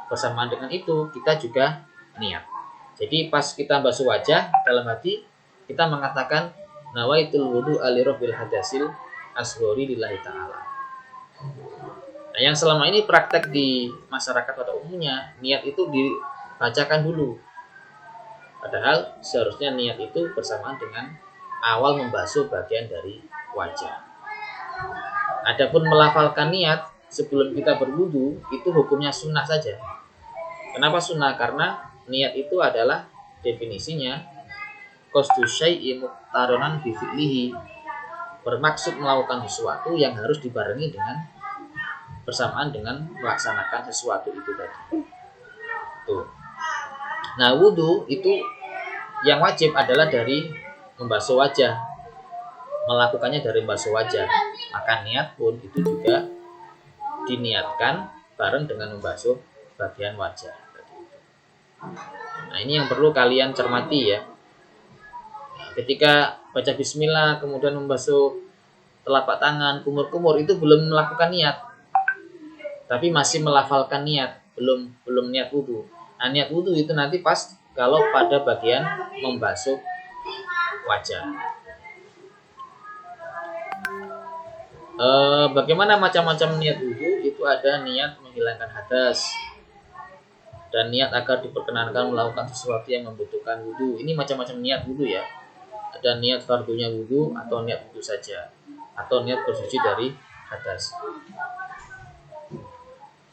Speaker 1: bersamaan dengan itu kita juga niat. Jadi pas kita basuh wajah, dalam hati kita mengatakan nawaitul wudu alirabbil hadasil asghori lillahi ta'ala. Nah, yang selama ini praktek di masyarakat pada umumnya, niat itu dibacakan dulu. Padahal seharusnya niat itu bersamaan dengan awal membasuh bagian dari wajah. Adapun melafalkan niat sebelum kita berwudu itu hukumnya sunnah saja. Kenapa sunnah? Karena niat itu adalah definisinya qasdu syai'i muqtaronan bi fi'lihi, bermaksud melakukan sesuatu yang harus dibarengi dengan bersamaan dengan melaksanakan sesuatu itu tadi. Tuh. Nah, wudu itu yang wajib adalah dari membasuh wajah, melakukannya dari membasuh wajah. Maka niat pun itu juga diniatkan bareng dengan membasuh bagian wajah. Nah, ini yang perlu kalian cermati ya. Ketika baca bismillah kemudian membasuh telapak tangan, kumur-kumur, itu belum melakukan niat, tapi masih melafalkan niat, belum niat wudu. Nah, niat wudu itu nanti pas kalau pada bagian membasuh wajah. Bagaimana macam-macam niat wudu? Itu ada niat menghilangkan hadas dan niat agar diperkenankan melakukan sesuatu yang membutuhkan wudu. Ini macam-macam niat wudu ya. Ada niat fardunya wudu atau niat wudu saja, atau niat bersuci dari hadas.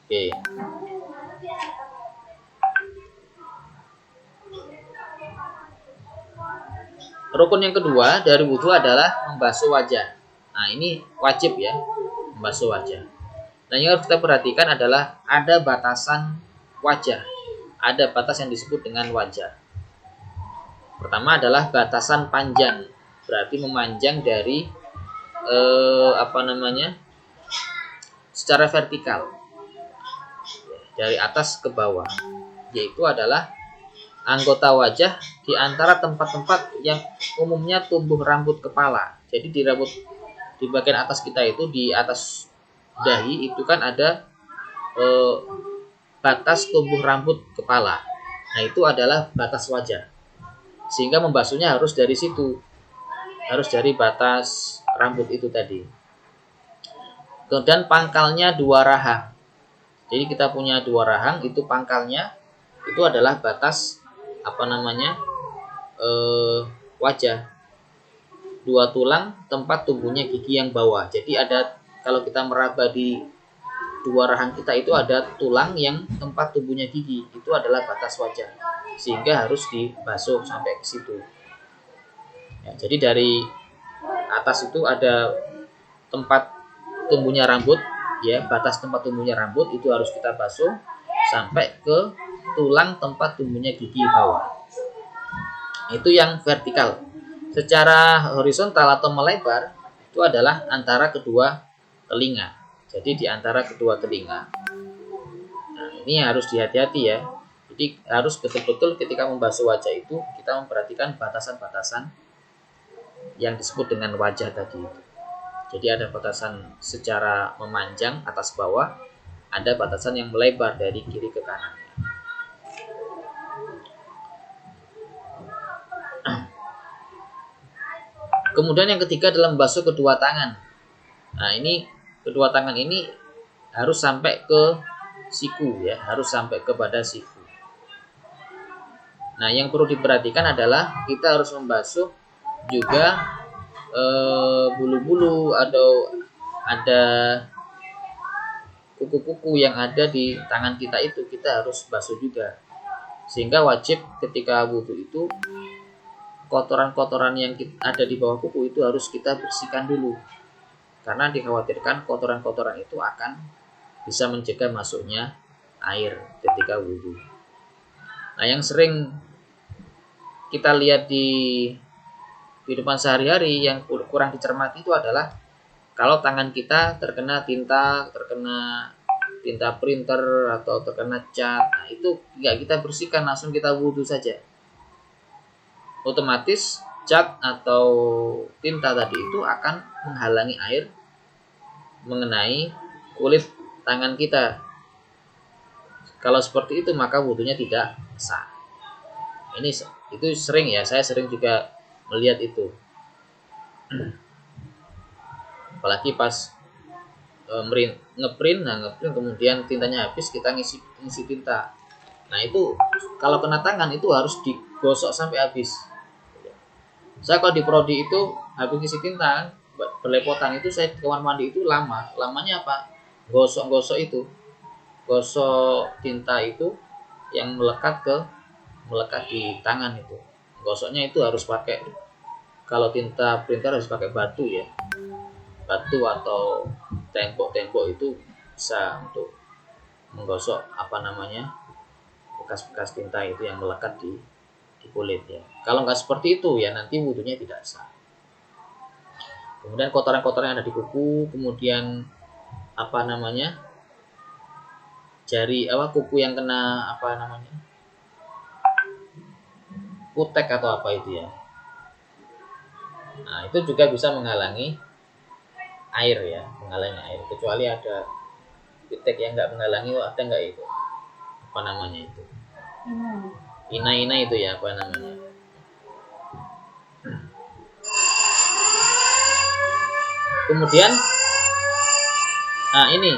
Speaker 1: Oke. Rukun yang kedua dari wudu adalah membasuh wajah. Nah, ini wajib ya, membasuh wajah. Nah, yang harus kita perhatikan adalah ada batasan wajah. Ada batas yang disebut dengan wajah. Pertama adalah batasan panjang, berarti memanjang dari secara vertikal, dari atas ke bawah, yaitu adalah anggota wajah di antara tempat-tempat yang umumnya tumbuh rambut kepala. Jadi di bagian atas kita itu, di atas dahi itu kan ada batas tumbuh rambut kepala. Nah, itu adalah batas wajah. Sehingga membasuhnya harus dari situ. Harus dari batas rambut itu tadi. Kemudian pangkalnya 2 rahang. Jadi kita punya 2 rahang, itu pangkalnya itu adalah batas wajah. 2 tulang tempat tumbuhnya gigi yang bawah. Jadi ada, kalau kita meraba di 2 rahang kita itu ada tulang yang tempat tumbuhnya gigi. Itu adalah batas wajah. Sehingga harus dibasuh sampai ke situ. Ya, jadi dari atas itu ada tempat tumbuhnya rambut, ya, batas tempat tumbuhnya rambut itu harus kita basuh sampai ke tulang tempat tumbuhnya gigi bawah. Itu yang vertikal. Secara horizontal atau melebar itu adalah antara kedua telinga. Jadi di antara kedua telinga. Nah, ini harus dihati-hati ya. Jadi harus betul-betul ketika membasuh wajah itu kita memperhatikan batasan-batasan yang disebut dengan wajah tadi itu. Jadi ada batasan secara memanjang atas bawah, ada batasan yang melebar dari kiri ke kanan. Kemudian yang ketiga adalah membasuh kedua tangan. Nah, ini kedua tangan ini harus sampai ke siku ya, harus sampai kepada siku. Nah, yang perlu diperhatikan adalah kita harus membasuh juga bulu-bulu atau ada kuku-kuku yang ada di tangan kita itu kita harus basuh juga. Sehingga wajib ketika wudhu itu kotoran-kotoran yang ada di bawah kuku itu harus kita bersihkan dulu. Karena dikhawatirkan kotoran-kotoran itu akan bisa mencegah masuknya air ketika wudhu. Nah, yang sering kita lihat di kehidupan sehari-hari yang kurang dicermati itu adalah kalau tangan kita terkena tinta printer atau terkena cat, nah itu nggak kita bersihkan, langsung kita wudhu saja. Otomatis cat atau tinta tadi itu akan menghalangi air mengenai kulit tangan kita. Kalau seperti itu maka wudhunya tidak sah. Itu sering ya, saya sering juga melihat itu. Apalagi pas ngeprint kemudian tintanya habis, kita ngisi tinta. Nah itu kalau kena tangan itu harus digosok sampai habis. Saya kalau di prodi itu habis ngisi tinta berlepotan itu, saya ke kamar mandi itu lamanya apa? Gosok itu, gosok tinta itu yang melekat di tangan itu. Gosoknya itu harus pakai, kalau tinta printer harus pakai batu ya, batu atau tembok itu bisa untuk menggosok bekas-bekas tinta itu yang melekat di kulit ya. Kalau nggak seperti itu ya nanti wudhunya tidak sah. Kemudian kotoran-kotoran yang ada di kuku, kemudian kuku yang kena kutek atau apa itu ya. Nah itu juga bisa menghalangi air ya, kecuali ada kutek yang nggak menghalangi, ada nggak itu itu ina itu ya kemudian ini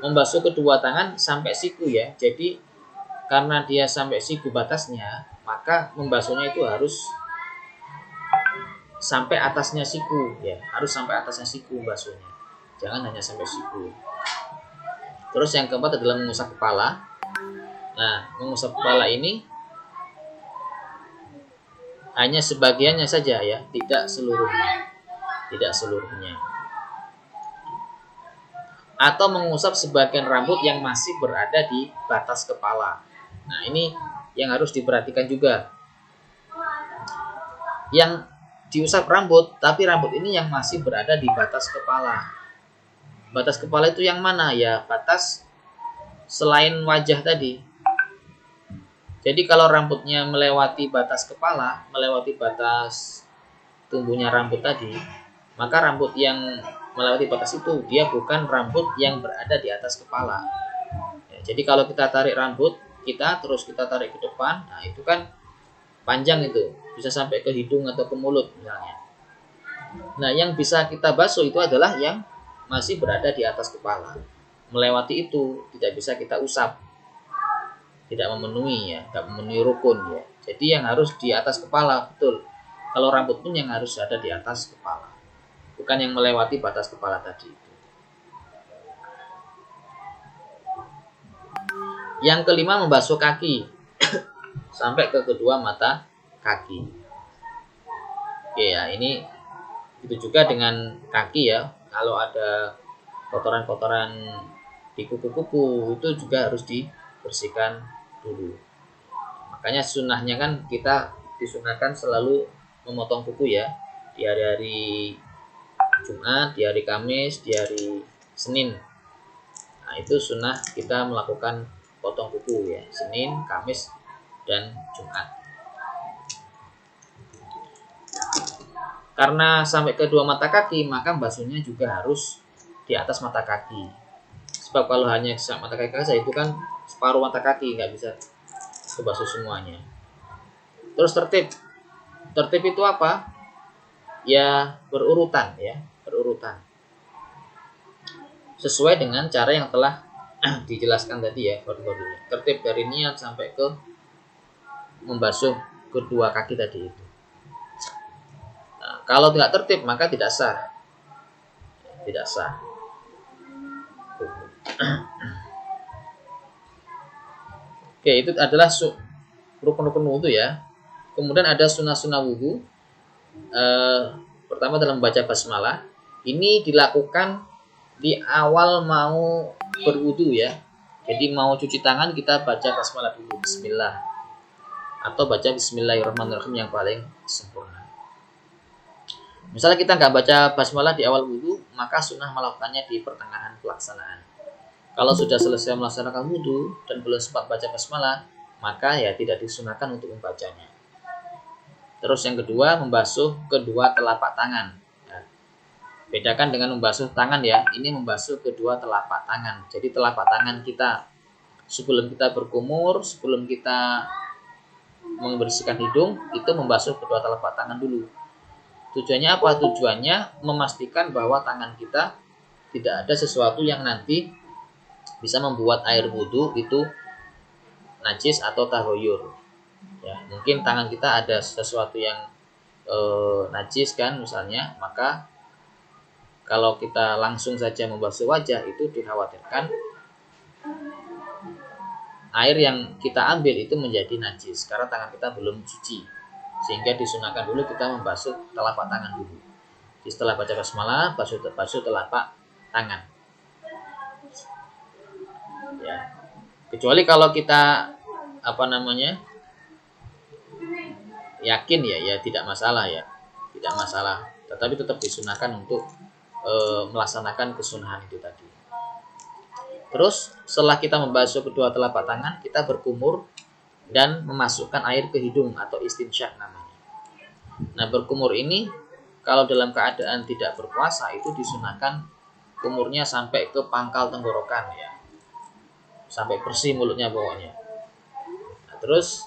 Speaker 1: membasuh kedua tangan sampai siku ya. Jadi karena dia sampai siku batasnya, maka membasuhnya itu harus sampai atasnya siku ya, harus sampai atasnya siku membasuhnya, jangan hanya sampai siku. Terus yang keempat adalah mengusap kepala. Nah, mengusap kepala ini hanya sebagiannya saja ya, tidak seluruhnya. Atau mengusap sebagian rambut yang masih berada di batas kepala. Nah, ini yang harus diperhatikan juga. Yang diusap rambut, tapi rambut ini yang masih berada di batas kepala. Batas kepala itu yang mana? Ya, batas selain wajah tadi. Jadi kalau rambutnya melewati batas kepala, melewati batas tumbuhnya rambut tadi, maka rambut yang melewati batas itu dia bukan rambut yang berada di atas kepala. Ya, jadi kalau kita tarik rambut kita terus kita tarik ke depan, nah itu kan panjang, itu bisa sampai ke hidung atau ke mulut misalnya. Nah yang bisa kita basuh itu adalah yang masih berada di atas kepala. Melewati itu tidak bisa kita usap, tidak memenuhi ya, tidak memenuhi rukun ya. Jadi yang harus di atas kepala, betul. Kalau rambut pun yang harus ada di atas kepala, bukan yang melewati batas kepala tadi. Yang kelima, membasuh kaki sampai ke kedua mata kaki. Oke ya, ini itu juga dengan kaki ya. Kalau ada kotoran-kotoran di kuku-kuku itu juga harus dibersihkan dulu. Makanya sunnahnya kan kita disunahkan selalu memotong kuku ya, di hari-hari Jumat, di hari Kamis, di hari Senin. Nah itu sunnah kita melakukan potong kuku ya, Senin, Kamis, dan Jumat. Karena sampai ke dua mata kaki, maka basuhnya juga harus di atas mata kaki. Sebab kalau hanya mata kaki saja itu kan separuh mata kaki, nggak bisa kebasuh semuanya. Terus tertib itu apa? Ya berurutan ya, berurutan. Sesuai dengan cara yang telah dijelaskan tadi ya, baru-barunya. Tertib dari niat sampai ke membasuh kedua kaki tadi itu. Kalau tidak tertib maka tidak sah. Tidak sah. Oke, itu adalah rukun-rukun wudhu ya. Kemudian ada sunnah-sunnah wudhu. Pertama dalam membaca basmalah. Ini dilakukan di awal mau berwudhu ya. Jadi mau cuci tangan kita baca basmalah dulu, bismillah. Atau baca bismillahirrahmanirrahim yang paling sempurna. Misalnya kita nggak baca basmalah di awal wudhu, maka sunnah melakukannya di pertengahan pelaksanaan. Kalau sudah selesai melaksanakan wudhu dan belum sempat baca basmalah, maka ya tidak disunahkan untuk membacanya. Terus yang kedua, membasuh kedua telapak tangan. Ya. Bedakan dengan membasuh tangan ya, ini membasuh kedua telapak tangan. Jadi telapak tangan kita sebelum kita berkumur, sebelum kita membersihkan hidung, itu membasuh kedua telapak tangan dulu. Tujuannya apa? Tujuannya memastikan bahwa tangan kita tidak ada sesuatu yang nanti bisa membuat air wudhu itu najis atau tahoyur. Ya, mungkin tangan kita ada sesuatu yang najis kan misalnya, maka kalau kita langsung saja membasuh wajah itu dikhawatirkan air yang kita ambil itu menjadi najis karena tangan kita belum suci. Sehingga disunahkan dulu kita membasuh telapak tangan dulu. Jadi setelah baca basmalah, basuh telapak tangan. Ya. Kecuali kalau kita yakin ya tidak masalah ya, tidak masalah. Tetapi tetap disunahkan untuk melaksanakan kesunahan itu tadi. Terus setelah kita membasuh kedua telapak tangan, kita berkumur dan memasukkan air ke hidung atau istinsyak namanya. Nah, berkumur ini kalau dalam keadaan tidak berpuasa itu disunahkan kumurnya sampai ke pangkal tenggorokan ya. Sampai bersih mulutnya pokoknya. Nah, terus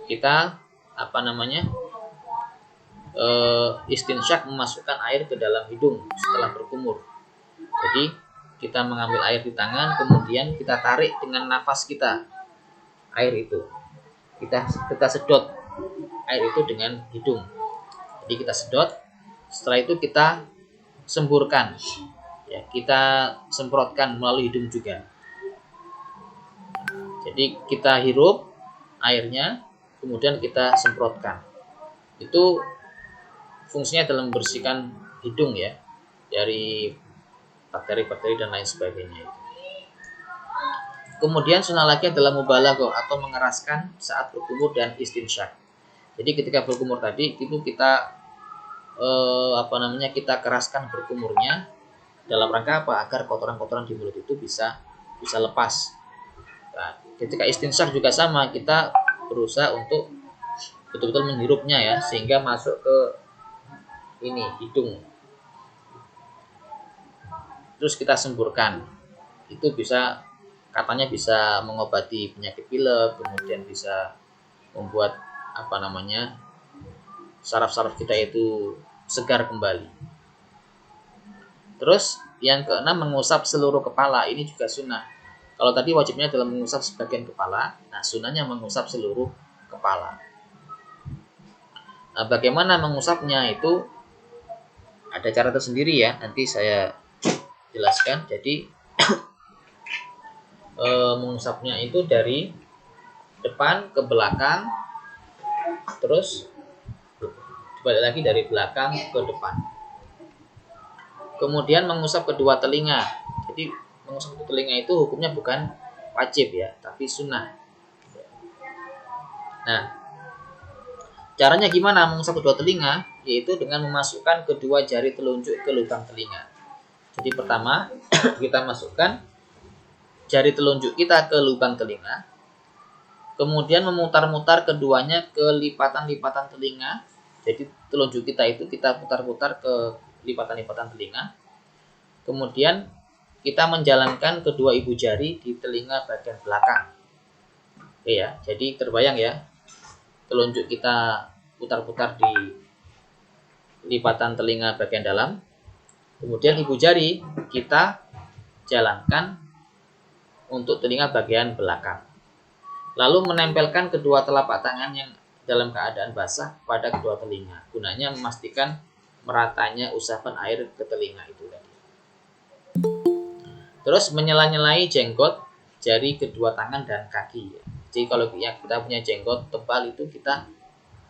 Speaker 1: kita istinsyak memasukkan air ke dalam hidung setelah berkumur. Jadi kita mengambil air di tangan, kemudian kita tarik dengan nafas kita air itu. Kita sedot air itu dengan hidung. Jadi kita sedot, setelah itu kita semburkan. Ya, kita semprotkan melalui hidung juga. Jadi kita hirup airnya, kemudian kita semprotkan. Itu fungsinya dalam membersihkan hidung ya, dari bakteri-bakteri dan lain sebagainya itu. Kemudian sunnah lagi adalah mubalaghah atau mengeraskan saat berkumur dan istinsyak. Jadi ketika berkumur tadi itu kita kita keraskan berkumurnya dalam rangka apa? Agar kotoran-kotoran di mulut itu bisa lepas. Nah, ketika istinsyak juga sama, kita berusaha untuk betul-betul menghirupnya ya sehingga masuk ke hidung. Terus kita semburkan. Itu katanya bisa mengobati penyakit pilek, kemudian bisa membuat saraf-saraf kita itu segar kembali. Terus yang keenam, mengusap seluruh kepala. Ini juga sunnah. Kalau tadi wajibnya adalah mengusap sebagian kepala, nah sunnahnya mengusap seluruh kepala. Nah, bagaimana mengusapnya itu ada cara tersendiri ya, nanti saya jelaskan. Jadi mengusapnya itu dari depan ke belakang, terus balik lagi dari belakang ke depan. Kemudian mengusap kedua telinga. Jadi mengusap kedua telinga itu hukumnya bukan wajib ya, tapi sunnah. Nah, caranya gimana mengusap kedua telinga? Yaitu dengan memasukkan kedua jari telunjuk ke lubang telinga. Jadi pertama kita masukkan jari telunjuk kita ke lubang telinga, kemudian memutar-mutar keduanya ke lipatan-lipatan telinga. Jadi telunjuk kita itu kita putar-putar ke lipatan-lipatan telinga. Kemudian kita menjalankan kedua ibu jari di telinga bagian belakang. Oke ya, jadi terbayang ya, telunjuk kita putar-putar di lipatan telinga bagian dalam. Kemudian ibu jari kita jalankan untuk telinga bagian belakang. Lalu menempelkan kedua telapak tangan yang dalam keadaan basah pada kedua telinga. Gunanya memastikan meratanya usapan air ke telinga itu tadi. Terus menyela-nyelai jenggot jari kedua tangan dan kaki. Jadi kalau kita punya jenggot tebal itu kita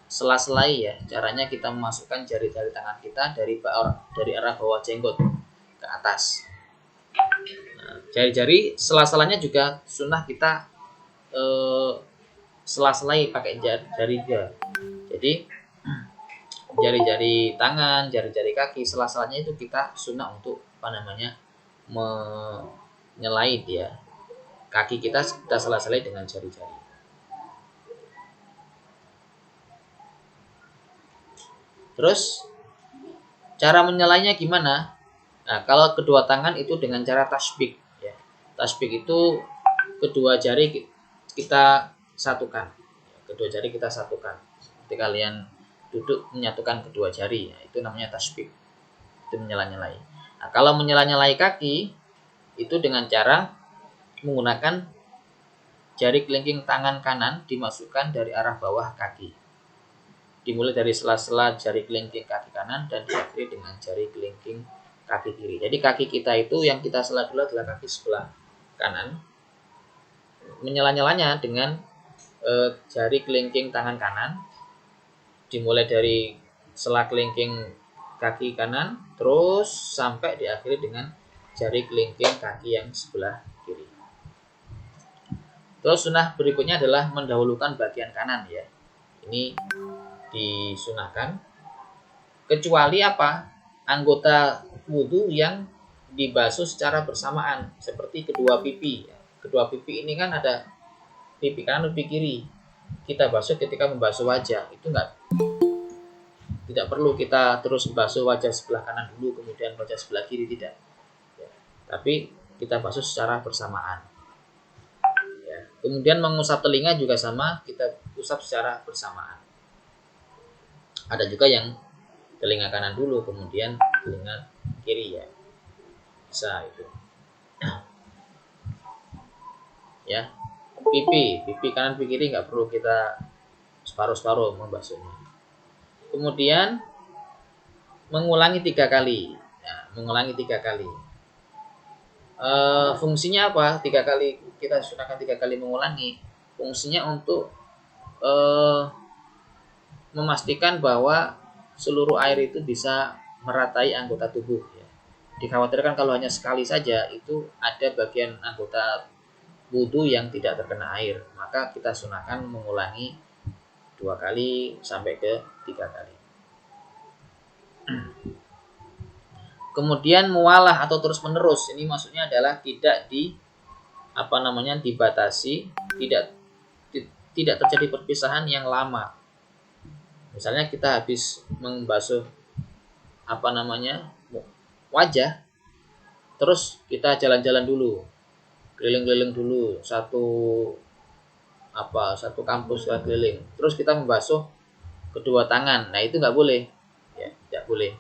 Speaker 1: sela-selai ya. Caranya kita memasukkan jari-jari tangan kita dari arah bawah jenggot ke atas. Nah, jari-jari sela-selanya juga sunnah kita sela-selai pakai jari dia. Jadi jari-jari tangan, jari-jari kaki, sela-selanya itu kita sunnah untuk menyelai dia. Kaki kita sela-selai dengan jari-jari. Terus cara menyelainya gimana? Nah, kalau kedua tangan itu dengan cara tasbik ya. Tasbik itu kedua jari kita satukan. Kedua jari kita satukan. Ketika kalian duduk menyatukan kedua jari, ya, itu namanya tasbih. Itu menyela-nyelai. Nah, kalau menyela-nyelai kaki itu dengan cara menggunakan jari kelingking tangan kanan dimasukkan dari arah bawah kaki. Dimulai dari sela-sela jari kelingking kaki kanan dan diakhiri dengan jari kelingking kaki kiri. Jadi kaki kita itu yang kita sela dulu adalah kaki sebelah kanan. Menyela-nyelanya dengan jari kelingking tangan kanan. Dimulai dari sela kelingking kaki kanan terus sampai diakhiri dengan jari kelingking kaki yang sebelah kiri. Terus sunnah berikutnya adalah mendahulukan bagian kanan ya. Ini disunahkan kecuali apa? Anggota wudhu yang dibasuh secara bersamaan seperti kedua pipi. Kedua pipi ini kan ada pipi kanan dan pipi kiri. Kita basuh ketika membasuh wajah itu tidak perlu kita terus basuh wajah sebelah kanan dulu kemudian wajah sebelah kiri, tidak ya. Tapi kita basuh secara bersamaan ya. Kemudian mengusap telinga juga sama, kita usap secara bersamaan. Ada juga yang telinga kanan dulu kemudian telinga kiri ya, bisa itu ya. Pipi kanan pipi kiri nggak perlu kita separuh-separuh membasuhnya. Kemudian mengulangi 3 kali. Nah, mengulangi 3 kali. Fungsinya apa? 3 kali kita sunahkan 3 kali mengulangi. Fungsinya untuk memastikan bahwa seluruh air itu bisa meratai anggota tubuh. Ya. Dikhawatirkan kalau hanya sekali saja itu ada bagian anggota wudhu yang tidak terkena air, maka kita sunahkan mengulangi 2 kali sampai ke 3 kali. Kemudian mualah atau terus menerus, ini maksudnya adalah tidak dibatasi, tidak terjadi perpisahan yang lama. Misalnya kita habis membasuh wajah, terus kita jalan-jalan dulu, keliling-keliling dulu satu kampus keliling, terus kita membasuh kedua tangan. Nah itu nggak boleh ya, tidak boleh.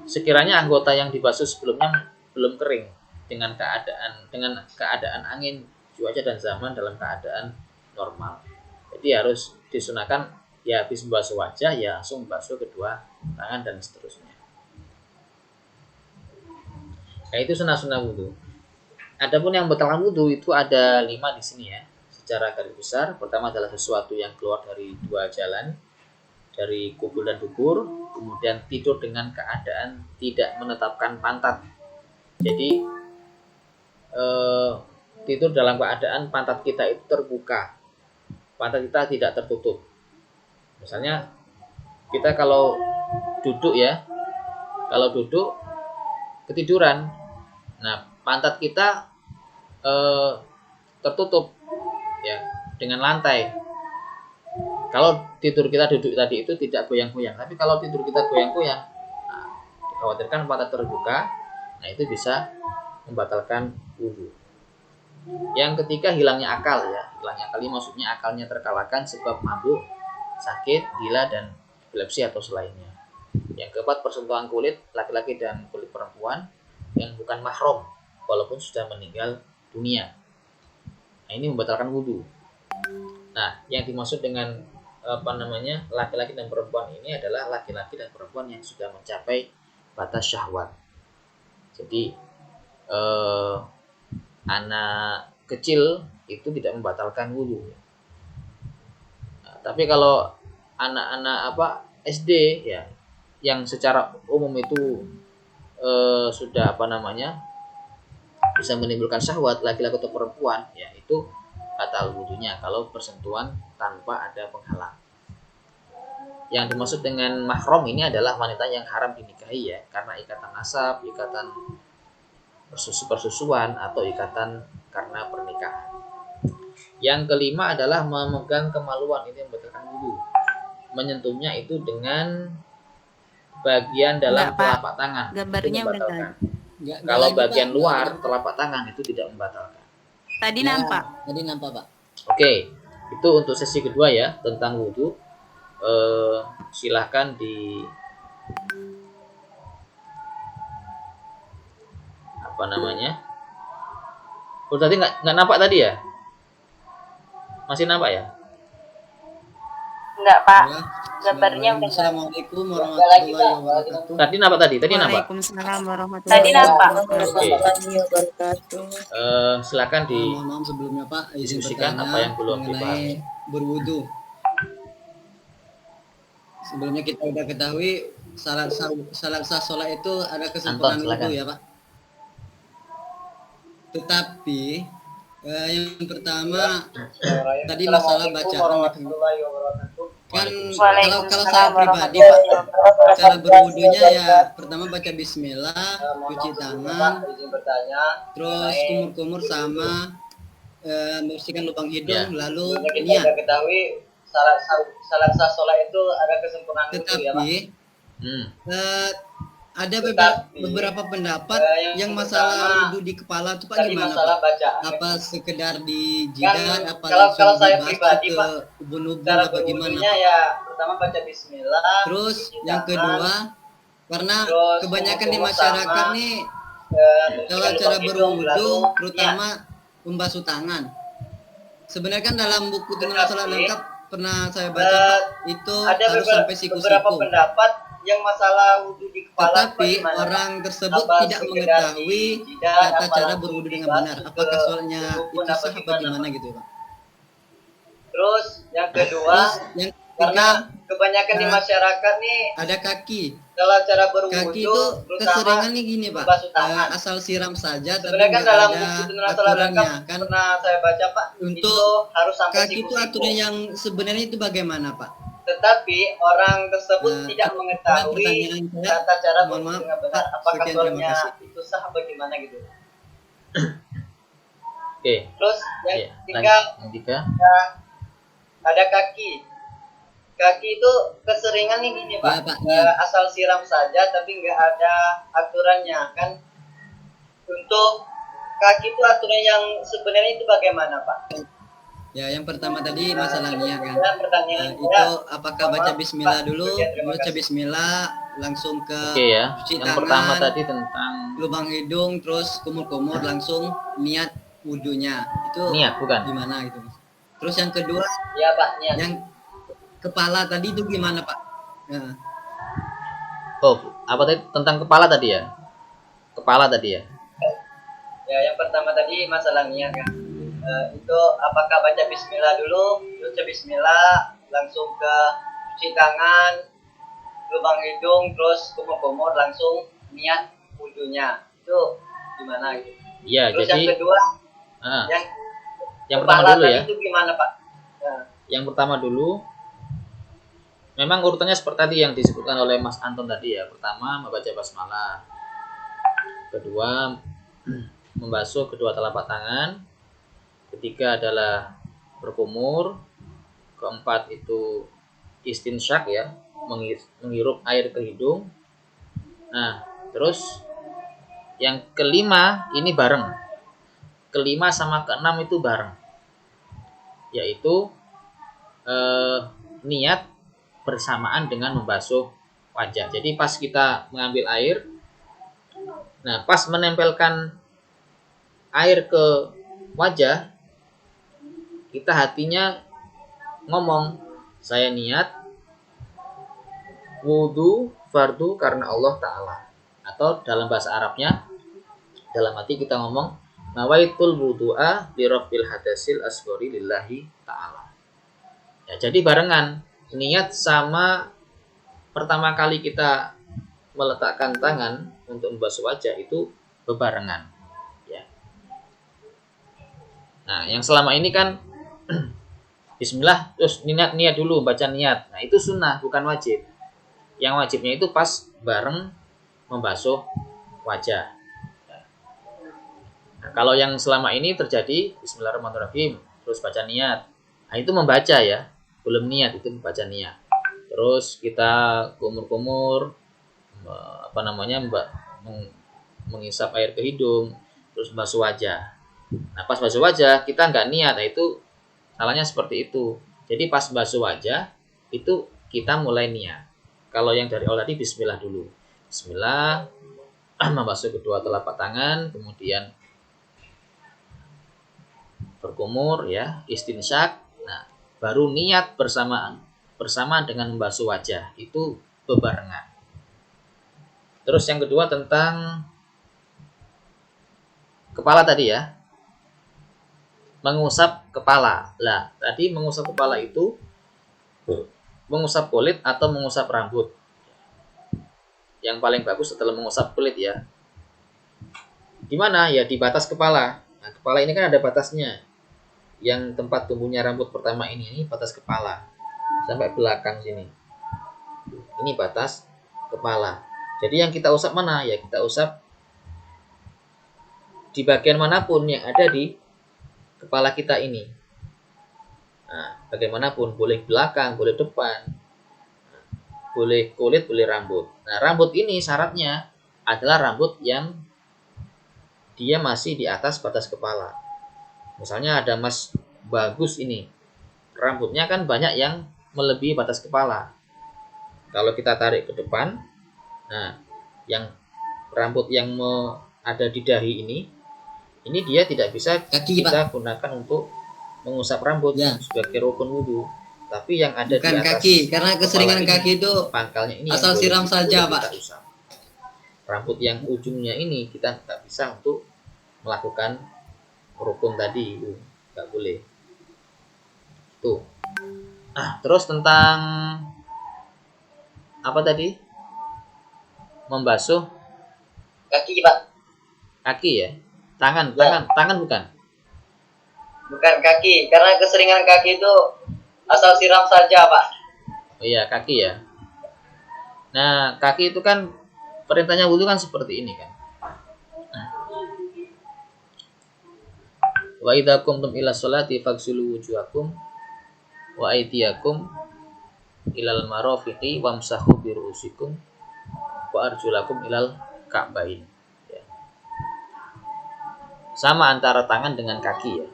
Speaker 1: Sekiranya anggota yang dibasuh sebelumnya belum kering dengan keadaan angin, cuaca dan zaman dalam keadaan normal, jadi harus disunahkan ya habis membasuh wajah ya langsung membasuh kedua tangan dan seterusnya. Nah itu sunah-sunah wudhu. Adapun yang batalkan wudhu itu ada 5 di sini ya. Secara garis besar, pertama adalah sesuatu yang keluar dari 2 jalan, dari kubul dan dubur, kemudian tidur dengan keadaan tidak menetapkan pantat. Jadi tidur dalam keadaan pantat kita itu terbuka, pantat kita tidak tertutup. Misalnya kita kalau duduk ketiduran, nah pantat kita tertutup ya dengan lantai. Kalau tidur kita duduk tadi itu tidak goyang-goyang, tapi kalau tidur kita goyang-goyang, nah, dikhawatirkan pantat terbuka, nah itu bisa membatalkan wudhu. Yang ketiga hilangnya akal ya. Hilangnya akal ini maksudnya akalnya terkalahkan sebab mabuk, sakit, gila dan epilepsi atau selainnya. Yang keempat persentuhan kulit laki-laki dan kulit perempuan yang bukan mahram walaupun sudah meninggal dunia. Nah, ini membatalkan wudhu. Nah, yang dimaksud dengan laki-laki dan perempuan ini adalah laki-laki dan perempuan yang sudah mencapai batas syahwat. Jadi anak kecil itu tidak membatalkan wudhu. Nah, tapi kalau anak-anak SD ya, yang secara umum itu sudah bisa menimbulkan syahwat, laki-laki atau perempuan, ya itu batal wudhunya kalau bersentuhan tanpa ada penghalang. Yang dimaksud dengan mahram ini adalah wanita yang haram dinikahi ya, karena ikatan nasab, ikatan persusuan atau ikatan karena pernikahan. Yang kelima adalah memegang kemaluan, ini membatalkan wudhu. Menyentuhnya itu dengan bagian dalam telapak tangan,
Speaker 2: gambarnya udah kan.
Speaker 1: Kalau bagian luar telapak tangan itu tidak membatalkan.
Speaker 2: Tadi nampak.
Speaker 3: Tadi nampak, Pak.
Speaker 1: Oke, itu untuk sesi kedua ya tentang wudhu. Silahkan di tadi nggak nampak tadi ya? Masih nampak ya?
Speaker 4: Enggak, Pak.
Speaker 3: Ya.
Speaker 4: Gambarnya udah.
Speaker 3: Assalamualaikum warahmatullahi wabarakatuh.
Speaker 1: Tadi nampak tadi nampak.
Speaker 2: Waalaikumsalam warahmatullahi
Speaker 4: Tadi nampak.
Speaker 2: wabarakatuh.
Speaker 1: Silakan di
Speaker 3: Mohon maaf sebelumnya, Pak, izin
Speaker 1: diskusikan
Speaker 3: bertanya
Speaker 1: apa yang belum
Speaker 3: mengenai berwudu. Sebelumnya kita udah ketahui salat sah sholat itu ada kesempurnaan
Speaker 1: Anton, silakan.
Speaker 3: wudu ya, Pak. Tetapi yang pertama tadi masalah bacaan kan kalau saya pribadi, Pak, cara berwudunya ya pertama baca bismillah, cuci tangan, terus kumur-kumur sama membersihkan lubang hidung, lalu niat.
Speaker 5: salat sah sholat itu ada kesempurnaan wudu ya, Pak.
Speaker 3: Tetapi ada
Speaker 5: Tetapi,
Speaker 3: beberapa pendapat yang
Speaker 5: pertama,
Speaker 3: masalah wudu di kepala itu, Pak,
Speaker 5: tadi
Speaker 3: gimana,
Speaker 5: masalah
Speaker 3: Pak?
Speaker 5: bacaan.
Speaker 3: Apa sekedar di jidat, apa
Speaker 5: kalau
Speaker 3: langsung
Speaker 5: saya
Speaker 3: dibasuh
Speaker 5: pribadi,
Speaker 3: ke
Speaker 5: Pak,
Speaker 3: ubun-ubun,
Speaker 5: cara
Speaker 3: apa gimana,
Speaker 5: berwudunya
Speaker 3: Pak?
Speaker 5: ya pertama baca bismillah,
Speaker 3: Terus
Speaker 5: cuci
Speaker 3: yang
Speaker 5: tangan,
Speaker 3: kedua, karena
Speaker 5: terus
Speaker 3: kebanyakan di
Speaker 5: kumur
Speaker 3: masyarakat
Speaker 5: sama,
Speaker 3: nih
Speaker 5: bersihkan
Speaker 3: kalau
Speaker 5: lubang
Speaker 3: cara
Speaker 5: hidung,
Speaker 3: berwudu
Speaker 5: lalu
Speaker 3: terutama membasuh tangan. Sebenarnya kan dalam buku Tuntunan Salat Lengkap pernah saya baca, Pak, itu
Speaker 5: ada
Speaker 3: harus sampai
Speaker 5: beberapa
Speaker 3: siku-siku.
Speaker 5: pendapat yang masalah wudu di kepala.
Speaker 3: Tetapi
Speaker 5: bagaimana,
Speaker 3: orang tersebut
Speaker 5: apa
Speaker 3: tidak
Speaker 5: sekedar
Speaker 3: mengetahui
Speaker 5: di jidat,
Speaker 3: tata
Speaker 5: apa
Speaker 3: cara
Speaker 5: langsung
Speaker 3: berwudu dengan
Speaker 5: dibasuh
Speaker 3: benar.
Speaker 5: ke
Speaker 3: Apakah soalnya
Speaker 5: ubun,
Speaker 3: itu sah apa gimana gitu, Pak?
Speaker 5: Terus yang kedua,
Speaker 3: Terus yang
Speaker 5: karena
Speaker 3: ketiga,
Speaker 5: kebanyakan di masyarakat nih
Speaker 3: ada kaki.
Speaker 5: kalau cara
Speaker 3: Kaki
Speaker 5: berwudu
Speaker 3: itu
Speaker 5: terutama
Speaker 3: keseringan nih gini, Pak.
Speaker 5: membasuh tangan.
Speaker 3: Asal siram saja tapi
Speaker 5: Sebenarnya kan
Speaker 3: nggak
Speaker 5: dalam
Speaker 3: ada
Speaker 5: buku Tuntunan Salat Lengkap
Speaker 3: aturannya kan.
Speaker 5: pernah saya baca, Pak,
Speaker 3: Untuk
Speaker 5: itu harus sampai
Speaker 3: Kaki itu
Speaker 5: siku-siku.
Speaker 3: aturan yang sebenarnya itu bagaimana, Pak?
Speaker 5: Tetapi orang tersebut tidak
Speaker 3: Nah,
Speaker 5: mengetahui
Speaker 3: pertanyaan saya,
Speaker 5: tata cara
Speaker 3: mohon
Speaker 5: berwudu
Speaker 3: maaf,
Speaker 5: dengan benar.
Speaker 3: Pak,
Speaker 5: Apakah
Speaker 3: sekian, terima
Speaker 5: soalnya
Speaker 3: kasih.
Speaker 5: itu sah apa gimana gitu.
Speaker 1: Oke.
Speaker 5: Terus yang
Speaker 1: Ya,
Speaker 5: ketiga,
Speaker 1: yang ketiga.
Speaker 5: ya, ada kaki. Kaki itu keseringan nih gini, Pak.
Speaker 3: Ya, Pak, ya.
Speaker 5: Asal siram saja tapi nggak ada aturannya kan. Untuk kaki itu aturan yang sebenarnya itu bagaimana, Pak?
Speaker 3: Ya, yang pertama tadi masalah niat kan.
Speaker 5: Dan pertanyaan
Speaker 3: Itu apakah
Speaker 5: Mohon
Speaker 3: baca
Speaker 5: maaf,
Speaker 3: bismillah
Speaker 5: Pak.
Speaker 3: dulu,
Speaker 5: Ya, terima
Speaker 3: baca
Speaker 5: kasih.
Speaker 3: bismillah langsung ke
Speaker 1: Oke ya.
Speaker 3: cuci
Speaker 1: Yang pertama
Speaker 3: tangan,
Speaker 1: tadi tentang
Speaker 3: lubang hidung, terus kumur-kumur langsung niat wudunya. Itu
Speaker 1: niat bukan?
Speaker 3: gimana gitu, Mas? Terus yang kedua,
Speaker 5: Ya, Pak, niat.
Speaker 3: yang kepala tadi itu gimana, Pak? Ya.
Speaker 1: Oh, apa tadi tentang kepala tadi ya? Kepala tadi ya.
Speaker 5: Ya, yang pertama tadi masalah niat kan. Itu apakah baca bismillah dulu, baca bismillah langsung ke cuci tangan, lubang hidung, terus kumur-kumur langsung niat wudunya. Itu gimana gitu.
Speaker 1: Iya,
Speaker 5: Terus
Speaker 1: jadi
Speaker 5: yang kedua,
Speaker 1: ah,
Speaker 5: yang
Speaker 1: yang pertama
Speaker 5: kepala
Speaker 1: dulu
Speaker 5: tadi
Speaker 1: ya.
Speaker 5: itu gimana, Pak? Ya.
Speaker 1: Yang pertama dulu, memang urutannya seperti tadi yang disebutkan oleh Mas Anton tadi ya. Pertama membaca basmalah, kedua membasuh kedua telapak tangan, ketiga adalah berkumur, keempat itu istinsyak ya, menghirup air ke hidung. Nah, terus yang kelima ini bareng, kelima sama keenam itu bareng, yaitu niat bersamaan dengan membasuh wajah. Jadi pas kita mengambil air, nah pas menempelkan air ke wajah, kita hatinya ngomong Saya niat wudu fardu karena Allah Ta'ala. Atau dalam bahasa Arabnya, dalam hati kita ngomong nawaitul wudu'a lirafil hadasil asghari lillahi ta'ala. Ya, jadi barengan niat sama pertama kali kita meletakkan tangan untuk membasuh wajah itu bebarengan. Ya. Nah, yang selama ini kan Bismillah terus niat dulu, baca niat. Nah, itu sunnah bukan wajib. Yang wajibnya itu pas bareng membasuh wajah. Nah, kalau yang selama ini terjadi Bismillahirrahmanirrahim terus baca niat. Nah, itu membaca ya, belum niat, itu membaca niat. Terus kita kumur-kumur menghisap air ke hidung, terus basuh wajah. Nah, pas basuh wajah kita nggak niat, nah itu salahnya seperti itu. Jadi pas basuh wajah itu kita mulai niat. Kalau yang dari awal tadi Bismillah dulu. Bismillah, membasuh kedua telapak tangan, kemudian berkumur ya, istinsyak. Nah, baru niat bersamaan dengan membasuh wajah, itu bebarengan. Terus yang kedua tentang kepala tadi ya. Mengusap kepala. Lah, tadi mengusap kepala itu mengusap kulit atau mengusap rambut. Yang paling bagus setelah mengusap kulit ya. Di mana? Ya di batas kepala. Nah, kepala ini kan ada batasnya. Yang tempat tumbuhnya rambut pertama ini batas kepala. Sampai belakang sini. Ini batas kepala. Jadi yang kita usap mana? Ya kita usap di bagian manapun yang ada di kepala kita ini. Nah, bagaimanapun, boleh belakang, boleh depan, boleh kulit, boleh rambut. Nah, rambut ini syaratnya adalah rambut yang dia masih di atas batas kepala. Misalnya ada mas bagus ini, rambutnya kan banyak yang melebihi batas kepala. Kalau kita tarik ke depan, nah, yang rambut yang ada di dahi ini dia tidak bisa kita gunakan untuk mengusap rambut ya, sebagai rukun wudu. Tapi yang ada bukan di atas
Speaker 3: kaki, karena keseringan kaki itu
Speaker 1: pangkalnya ini
Speaker 3: asal siram saja, Pak.
Speaker 1: Rambut yang ujungnya ini kita tidak bisa untuk melakukan rukun tadi, nggak boleh. Tuh. Nah, terus tentang apa tadi? Membasuh
Speaker 5: kaki, Pak.
Speaker 1: Kaki ya? Tangan bukan?
Speaker 5: Bukan kaki, karena keseringan kaki itu asal siram saja, Pak.
Speaker 1: Oh iya, kaki ya. Nah, kaki itu kan perintahnya wudu kan seperti ini kan. Wa idza qumtum ila sholati faghsilu wujuhakum wa aydiyakum ilal marafiqi wamsahu bi ru'usikum wa arjulakum ilal ka'bain. Ya. Sama antara tangan dengan kaki ya.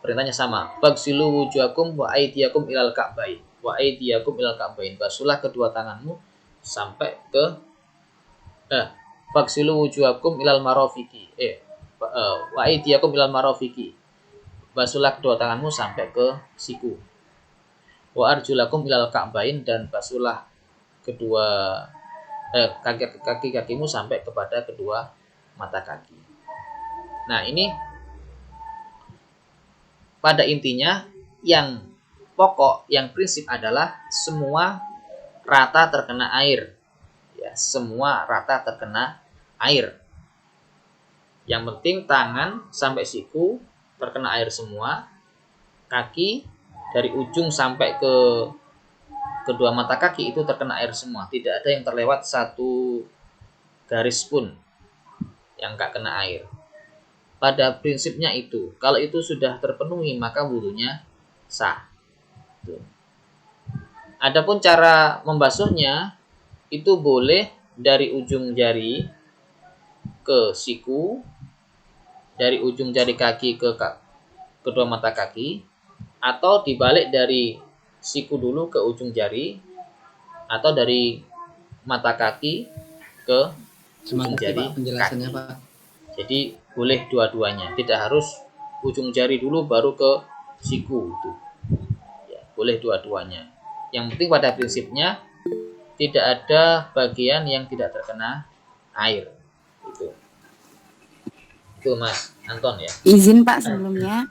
Speaker 1: Perintahnya sama. Faghsilu wujuhakum wa aydiyakum ilal ka'bain. Wa aydiyakum ilal ka'bain. Basuhlah kedua tanganmu sampai ke faghsilu wujuhakum ilal marafiqi. Wa aydiyakum ilal marafiqi. Basuhlah kedua tanganmu sampai ke siku. Wa arjulakum ilal ka'bain, dan basuhlah kedua kaki-kakimu sampai kepada kedua mata kaki. Nah, ini pada intinya yang pokok, yang prinsip adalah semua rata terkena air. Ya, semua rata terkena air. Yang penting tangan sampai siku terkena air semua. Kaki dari ujung sampai ke kedua mata kaki itu terkena air semua. Tidak ada yang terlewat satu garis pun yang enggak kena air. Pada prinsipnya itu, kalau itu sudah terpenuhi maka wudunya sah. Tuh. Adapun cara membasuhnya itu boleh dari ujung jari ke siku, dari ujung jari kaki ke kedua mata kaki, atau dibalik dari siku dulu ke ujung jari, atau dari mata kaki ke ujung jari
Speaker 3: penjelasannya,
Speaker 1: kaki.
Speaker 3: Pak.
Speaker 1: Jadi boleh dua-duanya, tidak harus ujung jari dulu baru ke siku itu. Ya. boleh dua-duanya. Yang penting pada prinsipnya tidak ada bagian yang tidak terkena air. Itu Mas Anton ya.
Speaker 2: Izin Pak sebelumnya.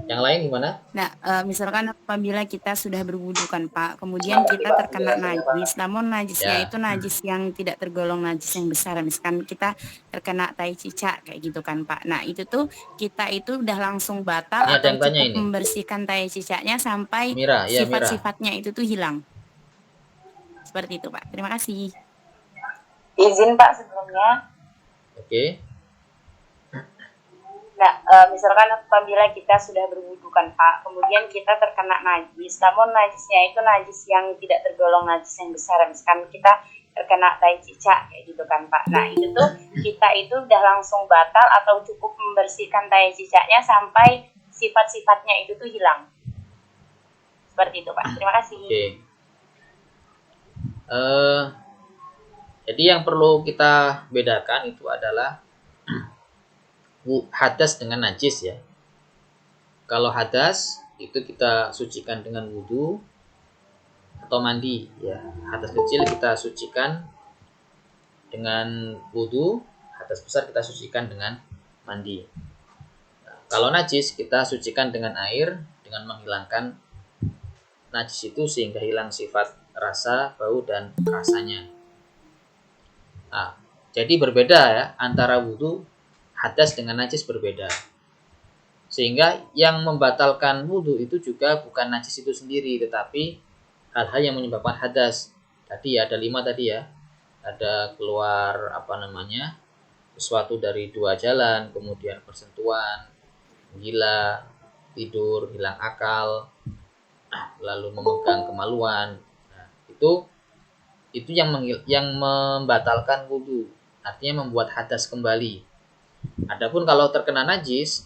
Speaker 1: Yang lain gimana?
Speaker 2: Nah, misalkan apabila kita sudah berwudu kan Pak, kemudian kita terkena najis, namun najisnya
Speaker 1: Ya.
Speaker 2: itu najis yang tidak tergolong najis yang besar, misalkan kita terkena tai cicak kayak gitu kan Pak. Nah, itu tuh kita itu udah langsung batal
Speaker 1: Ini ada
Speaker 2: atau
Speaker 1: yang tanya
Speaker 2: cukup
Speaker 1: ini.
Speaker 2: membersihkan tai cicaknya sampai
Speaker 1: Mira, ya Mira.
Speaker 2: sifat-sifatnya itu tuh hilang. Seperti itu Pak. Terima kasih.
Speaker 4: Izin Pak sebelumnya.
Speaker 1: Oke.
Speaker 4: Nah, misalkan apabila kita sudah berwudu kan Pak, kemudian kita terkena najis, namun najisnya itu najis yang tidak tergolong najis yang besar, misalkan kita terkena tai cicak kayak gitu kan Pak. Nah, itu tuh kita itu udah langsung batal atau cukup membersihkan tai cicaknya sampai sifat-sifatnya itu tuh hilang. Seperti itu Pak. Terima kasih.
Speaker 1: Oke. Jadi yang perlu kita bedakan itu adalah hadas dengan najis ya. Kalau hadas itu kita sucikan dengan wudu atau mandi ya. Hadas kecil kita sucikan dengan wudu, hadas besar kita sucikan dengan mandi. Nah, kalau najis kita sucikan dengan air dengan menghilangkan najis itu sehingga hilang sifat rasa, bau dan rasanya. Nah, jadi berbeda ya antara wudu, hadas dengan najis berbeda. Sehingga yang membatalkan wudu itu juga bukan najis itu sendiri, tetapi hal-hal yang menyebabkan hadas. Tadi ada 5 tadi ya. Ada keluar sesuatu dari 2 jalan, kemudian persentuhan, gila, tidur, hilang akal, lalu memegang kemaluan. Nah, itu yang membatalkan wudu, artinya membuat hadas kembali. Adapun kalau terkena najis,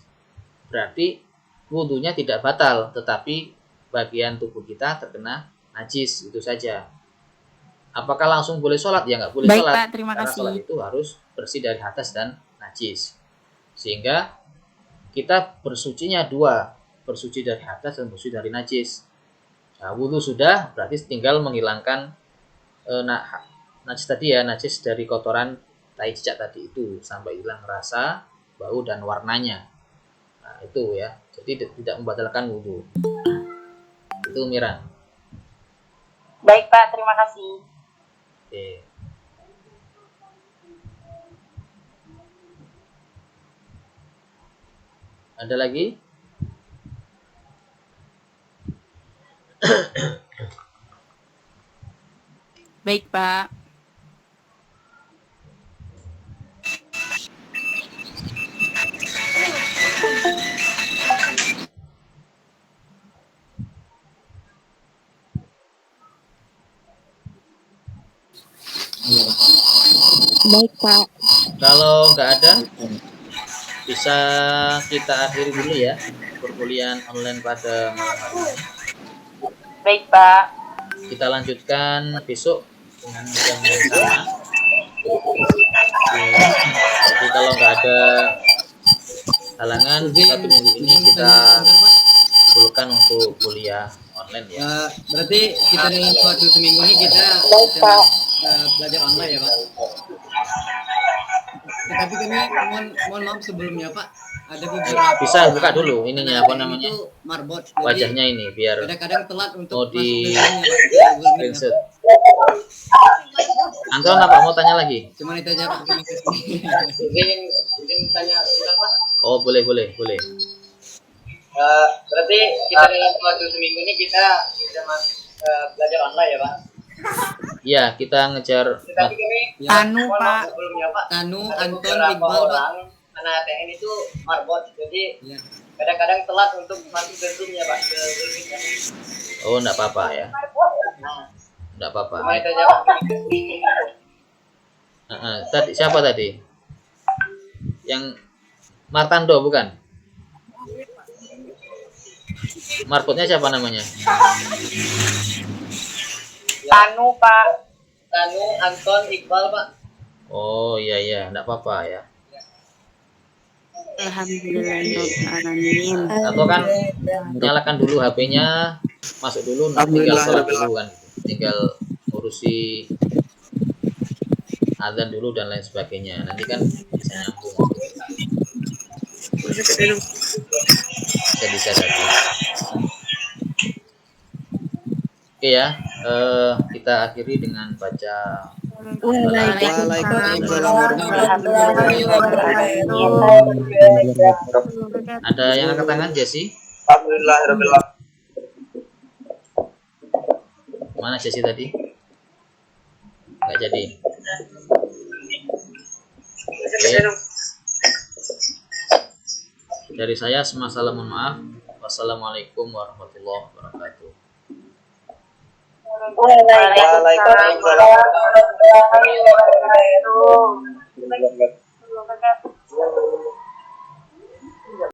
Speaker 1: berarti wudunya tidak batal, tetapi bagian tubuh kita terkena najis, itu saja. Apakah langsung boleh sholat? Ya nggak boleh
Speaker 2: Baik,
Speaker 1: sholat.
Speaker 2: Pak, terima
Speaker 1: Karena
Speaker 2: kasih.
Speaker 1: sholat itu harus bersih dari hadas dan najis. Sehingga kita bersucinya 2, bersuci dari hadas dan bersuci dari najis. Nah, wudu sudah, berarti tinggal menghilangkan najis tadi ya, najis dari kotoran tai cicak tadi itu sampai hilang rasa, bau dan warnanya. Nah, itu ya. Jadi tidak membatalkan wudu. Itu Mira.
Speaker 4: Baik Pak, terima kasih.
Speaker 1: Oke. Ada lagi?
Speaker 2: Baik, Pak. Baik, Pak.
Speaker 1: Kalau nggak ada, bisa kita akhiri dulu ya perkuliahan online pada malam hari ini.
Speaker 4: Baik Pak.
Speaker 1: Kita lanjutkan besok dengan jam yang sama. Jadi kalau nggak ada halangan, 1 minggu ini kita pulkan untuk kuliah online ya.
Speaker 3: Berarti kita dalam waktu seminggu ini kita belajar online ya Pak. Tapi kami mohon maaf sebelumnya Pak, ada beberapa
Speaker 1: Bisa buka dulu ininya apa namanya,
Speaker 3: itu marbot.
Speaker 1: wajahnya ini biar
Speaker 3: Kadang-kadang telat untuk
Speaker 1: mau di
Speaker 3: masuk ke dalamnya, Pak.
Speaker 1: screenshot. Anton apa mau tanya lagi?
Speaker 3: Cuman itu aja Pak.
Speaker 5: Mungkin tanya Pak.
Speaker 1: Oh boleh.
Speaker 5: Berarti kita dalam waktu seminggu ini kita belajar online ya Pak.
Speaker 1: Iya kita ngejar.
Speaker 5: Tapi kami
Speaker 2: Anu,
Speaker 5: mohon maaf
Speaker 2: Pak.
Speaker 5: sebelumnya Pak.
Speaker 3: Anu,
Speaker 5: Ada
Speaker 3: Anton,
Speaker 5: beberapa
Speaker 3: Iqbal, Pak.
Speaker 5: orang anak ATN itu marbot, jadi
Speaker 3: Ya.
Speaker 5: kadang-kadang telat untuk masuk ke Zoom ya Pak. Ke Zoom ya.
Speaker 1: Oh enggak apa-apa ya.
Speaker 5: Nah,
Speaker 1: Enggak apa-apa.
Speaker 5: cuma itu aja Pak.
Speaker 1: Tadi siapa tadi? Yang Martando bukan? Marpotnya siapa namanya?
Speaker 4: Tanu Pak.
Speaker 5: Tanu, Anton, Iqbal Pak.
Speaker 1: Oh iya enggak apa-apa ya.
Speaker 2: Alhamdulillahirobbilalamin.
Speaker 1: Atau kan nyalakan dulu HP-nya, masuk dulu, tinggal sholat dulu kan, tinggal ngurusi azan dulu dan lain sebagainya. Nanti kan bisa nyambung. Bisa jadi. Oke ya, kita akhiri dengan baca.
Speaker 2: Waalaikumsalam warahmatullahi wabarakatuh.
Speaker 1: Ada yang angkat tangan, Jesse? Mana Jesse tadi? Nggak jadi. Oke. Dari saya semasa mohon maaf. Wassalamualaikum warahmatullahi wabarakatuh.
Speaker 4: Waalaikumsalam warahmatullahi wabarakatuh.